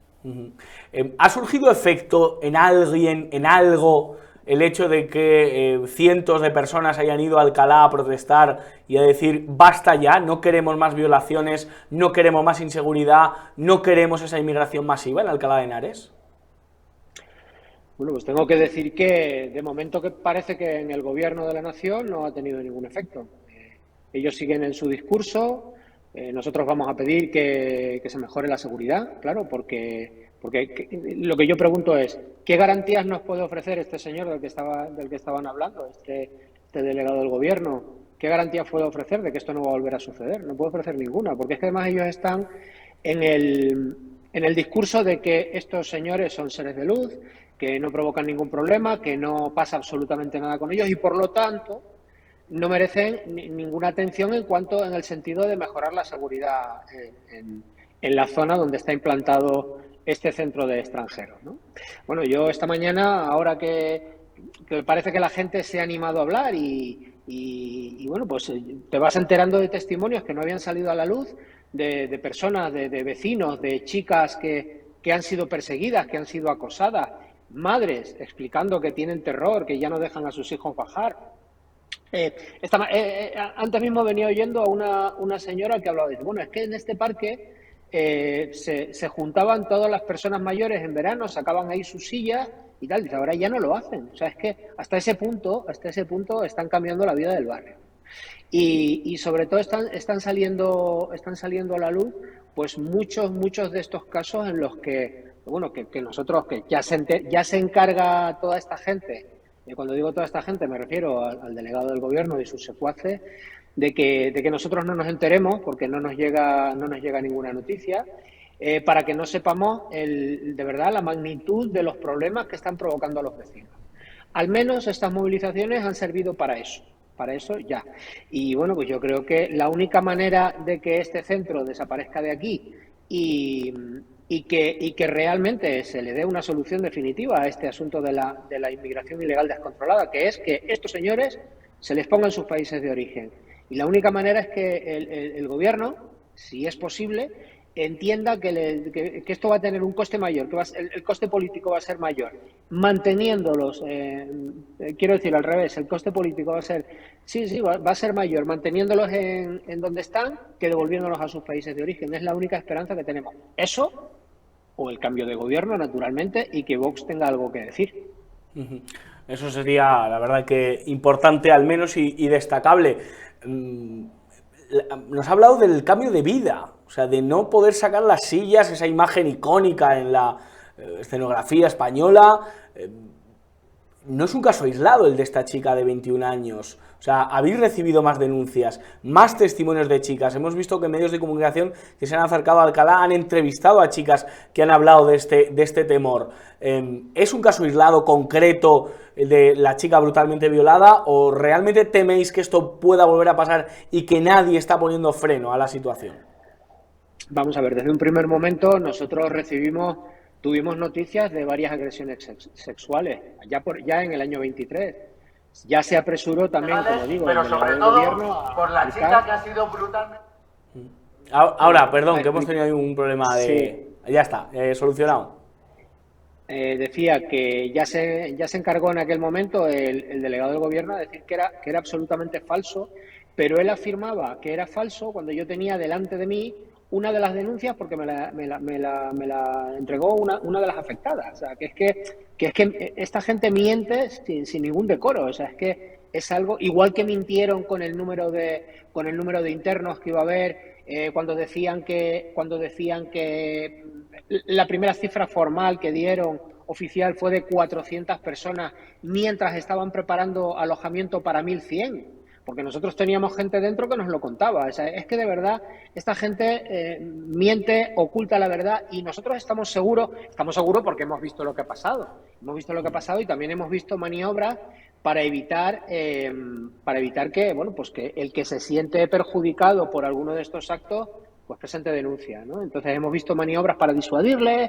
¿Ha surgido efecto en alguien, en algo, el hecho de que cientos de personas hayan ido a Alcalá a protestar y a decir basta ya, no queremos más violaciones, no queremos más inseguridad, no queremos esa inmigración masiva en Alcalá de Henares? Bueno, pues tengo que decir que de momento que parece que en el gobierno de la nación no ha tenido ningún efecto. Ellos siguen en su discurso, nosotros vamos a pedir que se mejore la seguridad, claro, porque lo que yo pregunto es, ¿qué garantías nos puede ofrecer este señor del que estaban hablando, este delegado del gobierno? ¿Qué garantías puede ofrecer de que esto no va a volver a suceder? No puede ofrecer ninguna, porque es que además ellos están en el discurso de que estos señores son seres de luz, que no provocan ningún problema, que no pasa absolutamente nada con ellos y por lo tanto no merecen ninguna atención en el sentido de mejorar la seguridad en la zona donde está implantado este centro de extranjeros, ¿no? Bueno, yo esta mañana, ahora que parece que la gente se ha animado a hablar y bueno, pues te vas enterando de testimonios que no habían salido a la luz de personas, de vecinos, de chicas que han sido perseguidas, que han sido acosadas, madres explicando que tienen terror, que ya no dejan a sus hijos bajar. Antes mismo venía oyendo a una señora que hablaba de, bueno, es que en este parque se juntaban todas las personas mayores en verano, sacaban ahí sus sillas y tal, dice, ahora ya no lo hacen. O sea, es que hasta ese punto están cambiando la vida del barrio. Y sobre todo están saliendo a la luz pues muchos de estos casos en los que, bueno, que nosotros, que ya se encarga toda esta gente. Cuando digo toda esta gente me refiero al delegado del gobierno y sus secuaces, de que nosotros no nos enteremos porque no nos llega ninguna noticia, para que no sepamos de verdad la magnitud de los problemas que están provocando a los vecinos. Al menos estas movilizaciones han servido para eso ya. Y bueno, pues yo creo que la única manera de que este centro desaparezca de aquí y que realmente se le dé una solución definitiva a este asunto de la inmigración ilegal descontrolada, que es que estos señores se les ponga en sus países de origen. Y la única manera es que el gobierno, si es posible, entienda que esto va a tener un coste mayor, que el coste político va a ser mayor, manteniéndolos, quiero decir al revés, el coste político va a ser, va a ser mayor manteniéndolos en donde están que devolviéndolos a sus países de origen. Es la única esperanza que tenemos. Eso o el cambio de gobierno, naturalmente, y que Vox tenga algo que decir. Eso sería, la verdad, que importante al menos y destacable. Nos ha hablado del cambio de vida, o sea, de no poder sacar las sillas, esa imagen icónica en la escenografía española. No es un caso aislado el de esta chica de 21 años, o sea, habéis recibido más denuncias, más testimonios de chicas. Hemos visto que medios de comunicación que se han acercado a Alcalá han entrevistado a chicas que han hablado de este temor. ¿Es un caso aislado, concreto, el de la chica brutalmente violada, o realmente teméis que esto pueda volver a pasar y que nadie está poniendo freno a la situación? Vamos a ver, desde un primer momento nosotros tuvimos noticias de varias agresiones sexuales, ya en el año 23. Ya se apresuró también, como digo, pero sobre todo por la chica que ha sido brutalmente... Ahora, perdón, que hemos tenido ahí un problema de... Sí. Ya está, solucionado. decía que ya se encargó en aquel momento el delegado del gobierno a decir que era absolutamente falso, pero él afirmaba que era falso cuando yo tenía delante de mí una de las denuncias, porque me la entregó una de las afectadas. O sea, que es que esta gente miente sin ningún decoro. O sea, es que es algo igual que mintieron con el número de internos que iba a haber, cuando decían que la primera cifra formal que dieron oficial fue de 400 personas mientras estaban preparando alojamiento para 1.100. Porque nosotros teníamos gente dentro que nos lo contaba. O sea, es que de verdad esta gente miente, oculta la verdad, y nosotros estamos seguros porque hemos visto lo que ha pasado. Hemos visto lo que ha pasado y también hemos visto maniobras para evitar que, bueno, pues que el que se siente perjudicado por alguno de estos actos pues presente denuncia, ¿no? Entonces hemos visto maniobras para disuadirle.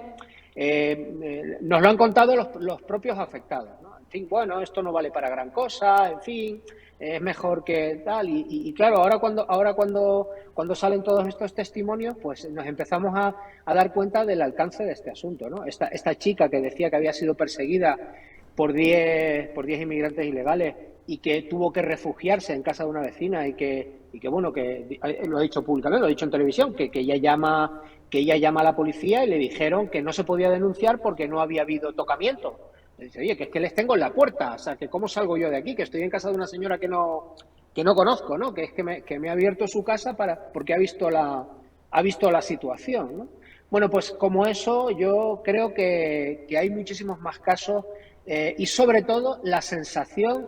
Nos lo han contado los propios afectados, ¿no? En fin, bueno, esto no vale para gran cosa, en fin, es mejor que tal. Y claro, ahora cuando salen todos estos testimonios, pues nos empezamos a dar cuenta del alcance de este asunto, ¿no? Esta chica que decía que había sido perseguida por 10 inmigrantes ilegales y que tuvo que refugiarse en casa de una vecina y que bueno, que lo ha dicho públicamente, lo ha dicho en televisión, que ella llama a la policía y le dijeron que no se podía denunciar porque no había habido tocamiento. Le dice, oye, que es que les tengo en la puerta, o sea, que cómo salgo yo de aquí, que estoy en casa de una señora que no conozco, ¿no? Que es que me ha abierto su casa porque ha visto la situación, ¿no? Bueno, pues como eso, yo creo que hay muchísimos más casos. Y sobre todo la sensación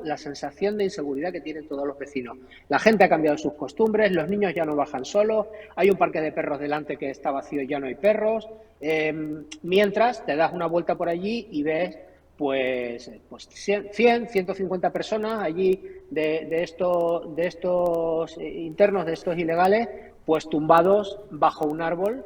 de inseguridad que tienen todos los vecinos. La gente ha cambiado sus costumbres, los niños ya no bajan solos, hay un parque de perros delante que está vacío y ya no hay perros, mientras te das una vuelta por allí y ves pues 100, 150 personas allí de estos internos, de estos ilegales, pues tumbados bajo un árbol,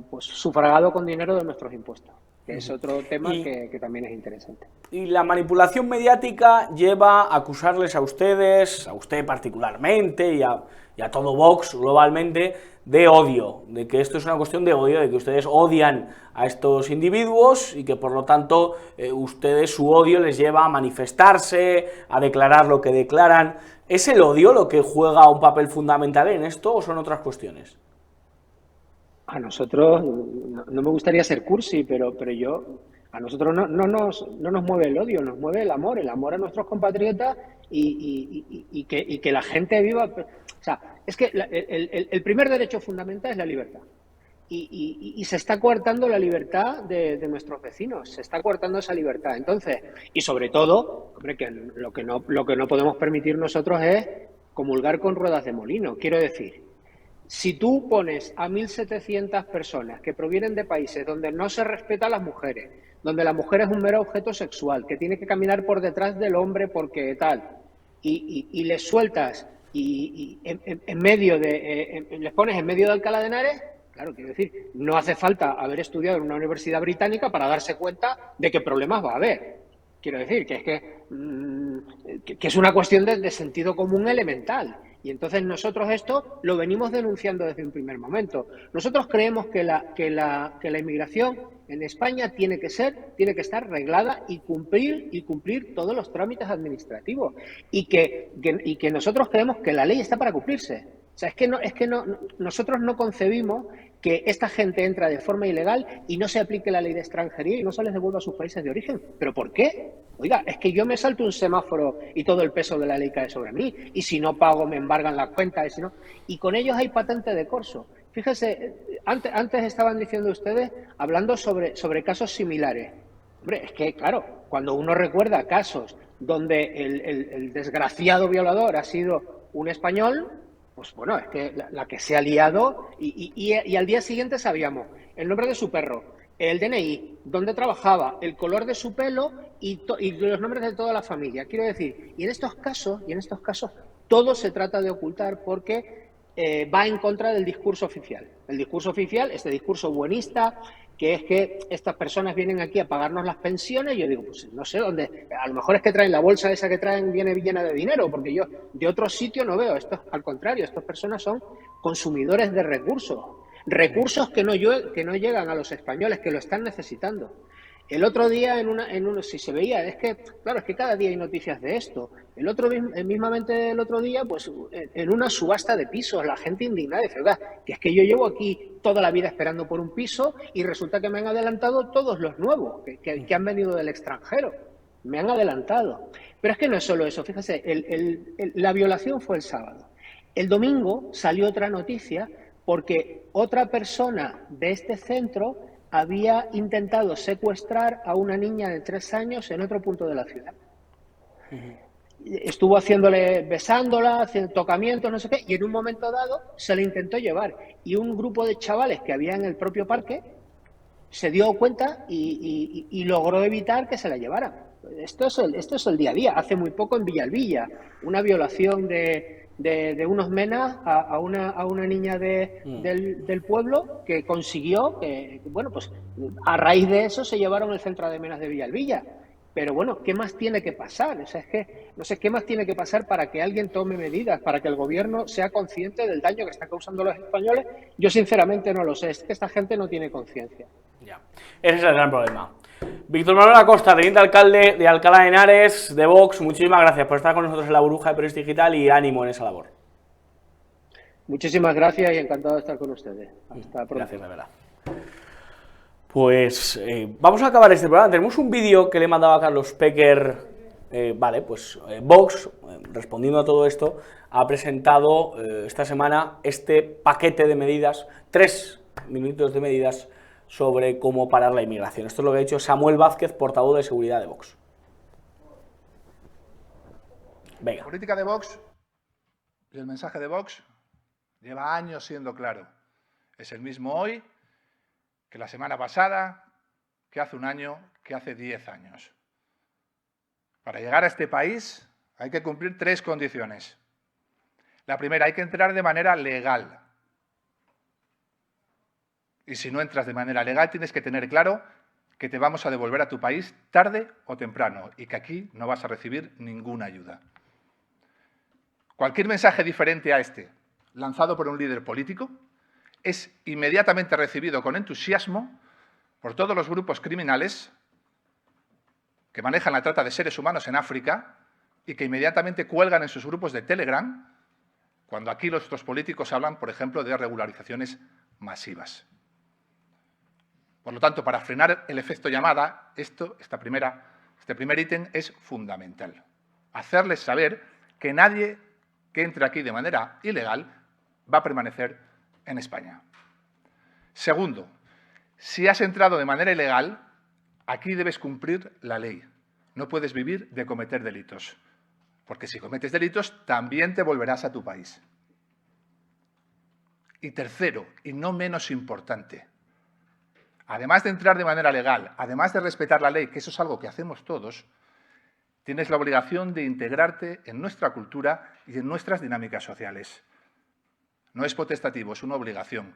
pues sufragado con dinero de nuestros impuestos. Que es otro tema que también es interesante. Y la manipulación mediática lleva a acusarles a ustedes, a usted particularmente y a todo Vox globalmente, de odio, de que esto es una cuestión de odio, de que ustedes odian a estos individuos y que por lo tanto su odio les lleva a manifestarse, a declarar lo que declaran. ¿Es el odio lo que juega un papel fundamental en esto o son otras cuestiones? A nosotros, no me gustaría ser cursi, pero a nosotros no nos mueve el odio, nos mueve el amor a nuestros compatriotas y que la gente viva. O sea, es que el primer derecho fundamental es la libertad. Y se está coartando la libertad de nuestros vecinos, se está coartando esa libertad. Entonces, y sobre todo, hombre, que lo que no podemos permitir nosotros es comulgar con ruedas de molino. Quiero decir, si tú pones a 1.700 personas que provienen de países donde no se respeta a las mujeres, donde la mujer es un mero objeto sexual, que tiene que caminar por detrás del hombre porque tal, y les sueltas y en medio les pones en medio de Alcalá de Henares, claro, quiero decir, no hace falta haber estudiado en una universidad británica para darse cuenta de qué problemas va a haber. Quiero decir, que es una cuestión de sentido común elemental. Y entonces nosotros esto lo venimos denunciando desde un primer momento. Nosotros creemos que la inmigración en España tiene que estar reglada y cumplir todos los trámites administrativos. Y que nosotros creemos que la ley está para cumplirse. O sea, nosotros no concebimos que esta gente entra de forma ilegal y no se aplique la ley de extranjería y no se les devuelva a sus países de origen. ¿Pero por qué? Oiga, es que yo me salto un semáforo y todo el peso de la ley cae sobre mí, y si no pago me embargan la cuenta, y con ellos hay patente de corso. Fíjese, antes estaban diciendo ustedes, hablando sobre casos similares. Hombre, es que, claro, cuando uno recuerda casos donde el desgraciado violador ha sido un español, pues bueno, es que la que se ha liado y al día siguiente sabíamos el nombre de su perro, el DNI, dónde trabajaba, el color de su pelo y los nombres de toda la familia. Quiero decir, y en estos casos todo se trata de ocultar porque va en contra del discurso oficial. El discurso oficial, este discurso buenista, que es que estas personas vienen aquí a pagarnos las pensiones. Yo digo, pues no sé dónde, a lo mejor es que traen la bolsa esa que traen, viene llena de dinero, porque yo de otro sitio no veo. Esto, al contrario, estas personas son consumidores de recursos que no llegan a los españoles, que lo están necesitando. El otro día si se veía, es que, claro, es que cada día hay noticias de esto. Mismamente el otro día, pues en una subasta de pisos, la gente indignada dice, oiga, que es que yo llevo aquí toda la vida esperando por un piso y resulta que me han adelantado todos los nuevos que han venido del extranjero. Me han adelantado. Pero es que no es solo eso, fíjese, la violación fue el sábado. El domingo salió otra noticia porque otra persona de este centro había intentado secuestrar a una niña de 3 años en otro punto de la ciudad. Estuvo besándola, haciendo tocamientos, no sé qué, y en un momento dado se le intentó llevar. Y un grupo de chavales que había en el propio parque se dio cuenta y logró evitar que se la llevaran. Esto es el día a día. Hace muy poco en Villalbilla, una violación de unos menas a una niña del pueblo que consiguió que, bueno, pues a raíz de eso se llevaron el centro de menas de Villalbilla. Pero bueno, ¿qué más tiene que pasar? O sea, es que no sé qué más tiene que pasar para que alguien tome medidas, para que el gobierno sea consciente del daño que están causando los españoles. Yo sinceramente no lo sé, es que esta gente no tiene conciencia. Ya, ese es el gran problema. Víctor Manuel Acosta, teniente alcalde de Alcalá de Henares, de Vox, muchísimas gracias por estar con nosotros en La Burbuja de Periodista Digital y ánimo en esa labor. Muchísimas gracias y encantado de estar con ustedes. Hasta pronto. Gracias, de verdad. Pues vamos a acabar este programa. Tenemos un vídeo que le mandaba a Carlos Pecker. Vox, respondiendo a todo esto, ha presentado esta semana este paquete de medidas, 3 minutos de medidas sobre cómo parar la inmigración. Esto es lo que ha dicho Samuel Vázquez, portavoz de seguridad de Vox. Venga. La política de Vox y el mensaje de Vox lleva años siendo claro. Es el mismo hoy que la semana pasada, que hace un año, que hace 10 años. Para llegar a este país hay que cumplir 3 condiciones. La primera, hay que entrar de manera legal. Y si no entras de manera legal, tienes que tener claro que te vamos a devolver a tu país tarde o temprano y que aquí no vas a recibir ninguna ayuda. Cualquier mensaje diferente a este, lanzado por un líder político, es inmediatamente recibido con entusiasmo por todos los grupos criminales que manejan la trata de seres humanos en África y que inmediatamente cuelgan en sus grupos de Telegram cuando aquí nuestros políticos hablan, por ejemplo, de regularizaciones masivas. Por lo tanto, para frenar el efecto llamada, este primer ítem es fundamental. Hacerles saber que nadie que entre aquí de manera ilegal va a permanecer en España. Segundo, si has entrado de manera ilegal, aquí debes cumplir la ley. No puedes vivir de cometer delitos, porque si cometes delitos también te volverás a tu país. Y tercero, y no menos importante, además de entrar de manera legal, además de respetar la ley, que eso es algo que hacemos todos, tienes la obligación de integrarte en nuestra cultura y en nuestras dinámicas sociales. No es potestativo, es una obligación.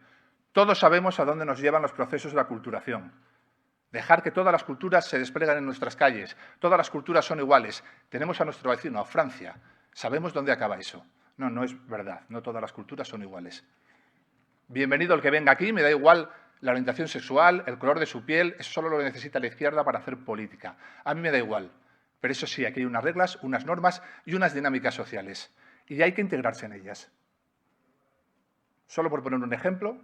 Todos sabemos a dónde nos llevan los procesos de aculturación. Dejar que todas las culturas se despliegan en nuestras calles. Todas las culturas son iguales. Tenemos a nuestro vecino, a Francia. Sabemos dónde acaba eso. No, no es verdad. No todas las culturas son iguales. Bienvenido el que venga aquí, me da igual la orientación sexual, el color de su piel, eso solo lo necesita la izquierda para hacer política. A mí me da igual. Pero eso sí, aquí hay unas reglas, unas normas y unas dinámicas sociales. Y hay que integrarse en ellas. Solo por poner un ejemplo,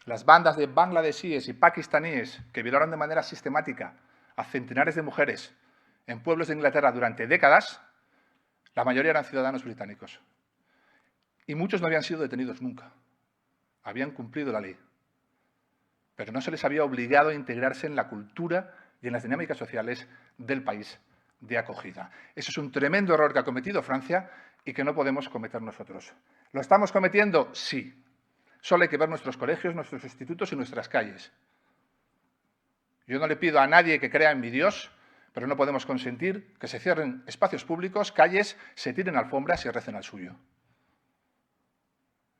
las bandas de bangladesíes y pakistaníes que violaron de manera sistemática a centenares de mujeres en pueblos de Inglaterra durante décadas, la mayoría eran ciudadanos británicos. Y muchos no habían sido detenidos nunca. Habían cumplido la ley. Pero no se les había obligado a integrarse en la cultura y en las dinámicas sociales del país de acogida. Eso es un tremendo error que ha cometido Francia y que no podemos cometer nosotros. ¿Lo estamos cometiendo? Sí. Solo hay que ver nuestros colegios, nuestros institutos y nuestras calles. Yo no le pido a nadie que crea en mi Dios, pero no podemos consentir que se cierren espacios públicos, calles, se tiren alfombras y recen al suyo.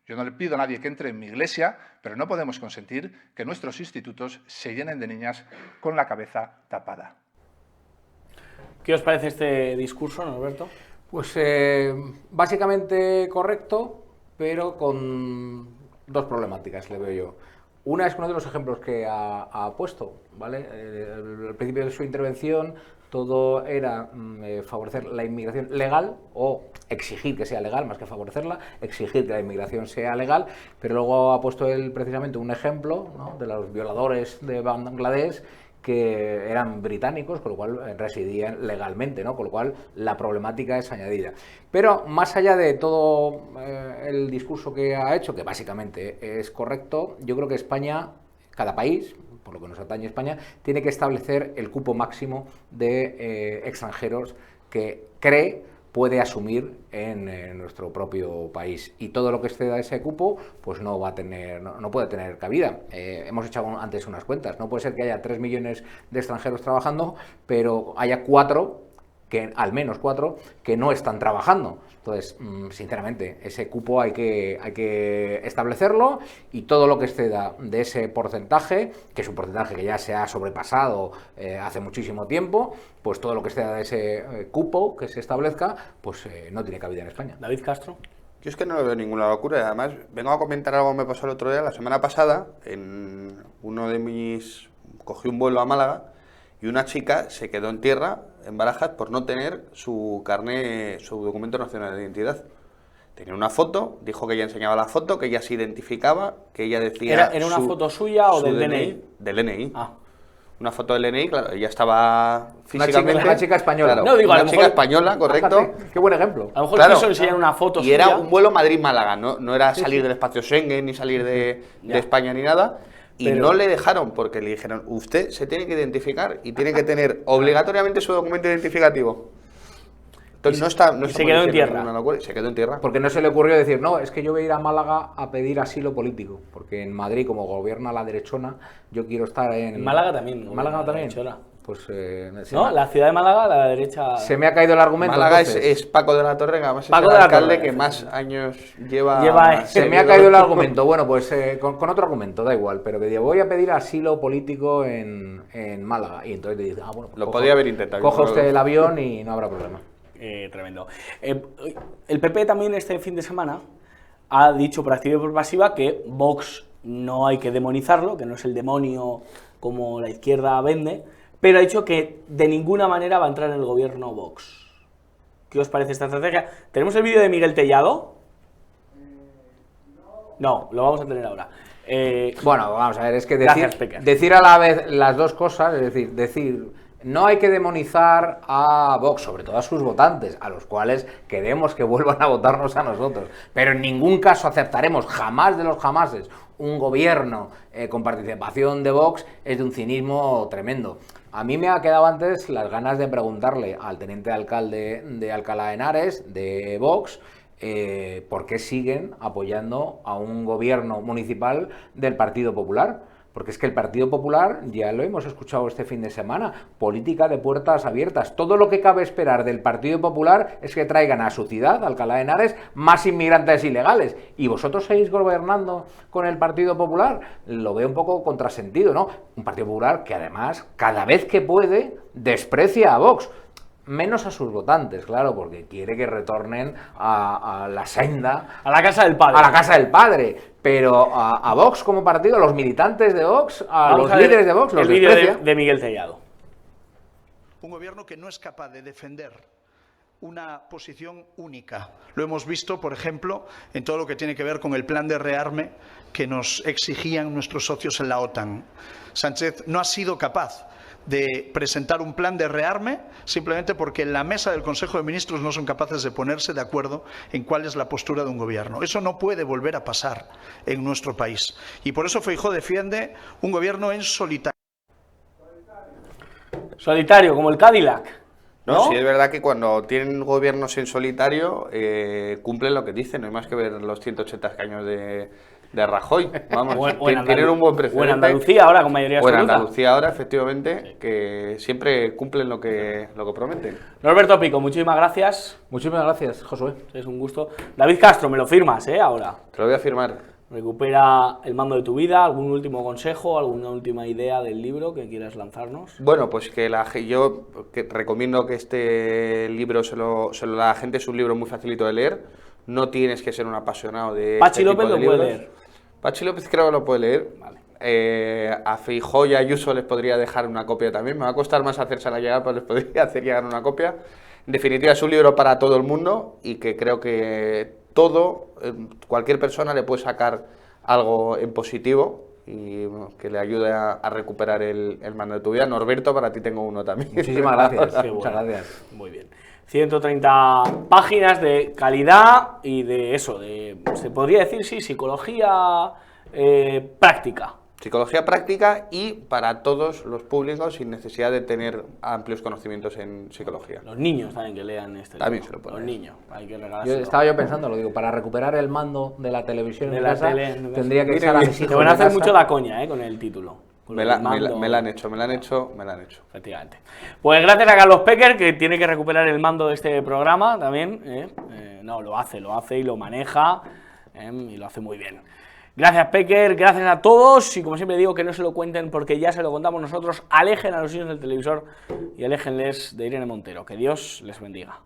Yo no le pido a nadie que entre en mi iglesia, pero no podemos consentir que nuestros institutos se llenen de niñas con la cabeza tapada. ¿Qué os parece este discurso, Norberto? Pues básicamente correcto, pero con 2 problemáticas, le veo yo. Una es uno de los ejemplos que ha puesto, ¿vale? Al principio de su intervención todo era favorecer la inmigración legal o exigir que sea legal, más que favorecerla, exigir que la inmigración sea legal, pero luego ha puesto él precisamente un ejemplo, ¿no?, de los violadores de Bangladesh que eran británicos, con lo cual residían legalmente, ¿no? Con lo cual la problemática es añadida. Pero más allá de todo el discurso que ha hecho, que básicamente es correcto, yo creo que España, cada país, por lo que nos atañe España, tiene que establecer el cupo máximo de extranjeros que cree puede asumir en nuestro propio país, y todo lo que exceda ese cupo pues no va a tener, no puede tener cabida. Hemos echado antes unas cuentas, no puede ser que haya 3 millones de extranjeros trabajando, pero haya al menos 4 que no están trabajando. Entonces, sinceramente, ese cupo hay que establecerlo, y todo lo que exceda de ese porcentaje, que es un porcentaje que ya se ha sobrepasado hace muchísimo tiempo, pues todo lo que exceda de ese cupo que se establezca, pues no tiene cabida en España. David Castro. Yo es que no lo veo ninguna locura, y además vengo a comentar algo que me pasó el otro día, la semana pasada, cogí un vuelo a Málaga, y una chica se quedó en tierra, en Barajas, por no tener su documento nacional de identidad. Tenía una foto, dijo que ella enseñaba la foto, que ella se identificaba, que ella decía... ¿Era una foto suya o del DNI? Del DNI. Ah. Una foto del DNI, claro, ella estaba físicamente... Una chica española. Claro, no, digo, una chica española, correcto. Fíjate, qué buen ejemplo. A lo mejor quiso enseñar una foto y suya. era un vuelo Madrid-Málaga, no era salir del espacio Schengen, ni salir de España, ni nada. Y no le dejaron, porque le dijeron, usted se tiene que identificar y tiene que tener obligatoriamente su documento identificativo. Entonces se quedó en tierra. Se quedó en tierra. Porque no se le ocurrió decir, no, es que yo voy a ir a Málaga a pedir asilo político, porque en Madrid, como gobierna la derechona, yo quiero estar en... Málaga también. Málaga también. Derechona. Pues, no, la ciudad de Málaga, la derecha... Se me ha caído el argumento. Málaga es Paco de la Torre, que además es el alcalde que más años lleva... Se me ha caído el argumento. Bueno, pues con otro argumento, da igual, pero que digo, voy a pedir asilo político en Málaga. Y entonces te dice, bueno, pues lo podía haber intentado. Coja usted el avión y no habrá problema. Tremendo. El PP también este fin de semana ha dicho por activa y por pasiva que Vox no hay que demonizarlo, que no es el demonio como la izquierda vende, pero ha dicho que de ninguna manera va a entrar en el gobierno Vox. ¿Qué os parece esta estrategia? ¿Tenemos el vídeo de Miguel Tellado? No, lo vamos a tener ahora. Bueno, vamos a ver, es que decir a la vez las dos cosas, es decir, no hay que demonizar a Vox, sobre todo a sus votantes, a los cuales queremos que vuelvan a votarnos a nosotros, pero en ningún caso aceptaremos, jamás de los jamases, un gobierno con participación de Vox. Es de un cinismo tremendo. A mí me ha quedado antes las ganas de preguntarle al teniente alcalde de Alcalá de Henares, de Vox, por qué siguen apoyando a un gobierno municipal del Partido Popular. Porque es que el Partido Popular, ya lo hemos escuchado este fin de semana, política de puertas abiertas. Todo lo que cabe esperar del Partido Popular es que traigan a su ciudad, Alcalá de Henares, más inmigrantes ilegales. ¿Y vosotros seguís gobernando con el Partido Popular? Lo veo un poco contrasentido, ¿no? Un Partido Popular que además, cada vez que puede, desprecia a Vox. Menos a sus votantes, claro, porque quiere que retornen a la senda... A la casa del padre. A la casa del padre. Pero a Vox como partido, a los militantes de Vox, los líderes de Vox, los desprecia. El vídeo de Miguel Tellado. Un gobierno que no es capaz de defender una posición única. Lo hemos visto, por ejemplo, en todo lo que tiene que ver con el plan de rearme que nos exigían nuestros socios en la OTAN. Sánchez no ha sido capaz de presentar un plan de rearme simplemente porque en la mesa del Consejo de Ministros no son capaces de ponerse de acuerdo en cuál es la postura de un gobierno. Eso no puede volver a pasar en nuestro país. Y por eso Feijóo defiende un gobierno en solitario. Solitario, como el Cadillac, ¿no? Sí, es verdad que cuando tienen gobiernos en solitario cumplen lo que dicen, no hay más que ver los 180 escaños de Rajoy. Vamos, tienen un buen precedente. O en Andalucía ahora con mayoría absoluta. O en Andalucía ahora, efectivamente, que siempre cumplen lo que prometen. Norberto Pico, muchísimas gracias. Muchísimas gracias, Josué. Es un gusto. David Castro, me lo firmas, ahora. Te lo voy a firmar. Recupera el mando de tu vida. ¿Algún último consejo, alguna última idea del libro que quieras lanzarnos? Bueno, pues yo recomiendo que este libro la gente, es un libro muy facilito de leer. No tienes que ser un apasionado de Pachi este López tipo de lo puede libros. leer. Pachi López creo que lo puede leer. Vale. A Feijóo y a Ayuso les podría dejar una copia también. Me va a costar más hacérsela llegar, pero les podría hacer llegar una copia. En definitiva, es un libro para todo el mundo y que creo que cualquier persona le puede sacar algo en positivo y bueno, que le ayude a recuperar el mando de tu vida. Norberto, para ti tengo uno también. Muchísimas gracias. Qué Muchas bueno. gracias. Muy bien. 130 páginas de calidad y de eso, se podría decir, sí, psicología práctica. Psicología práctica y para todos los públicos sin necesidad de tener amplios conocimientos en psicología. Los niños también que lean este También libro. se lo pueden Los leer. niños, hay que regalárselo. Estaba yo pensando, lo digo, para recuperar el mando de la televisión De en la casa, tele en casa. tendría que echar a mis Te hijos van a de hacer casa. mucho la coña con el título. Con Me el la mando. han hecho. Efectivamente. Pues gracias a Carlos Pecker, que tiene que recuperar el mando de este programa también. No, lo hace y lo maneja y lo hace muy bien. Gracias, Pecker, gracias a todos y como siempre digo, que no se lo cuenten porque ya se lo contamos nosotros. Alejen a los niños del televisor y aléjenles de Irene Montero. Que Dios les bendiga.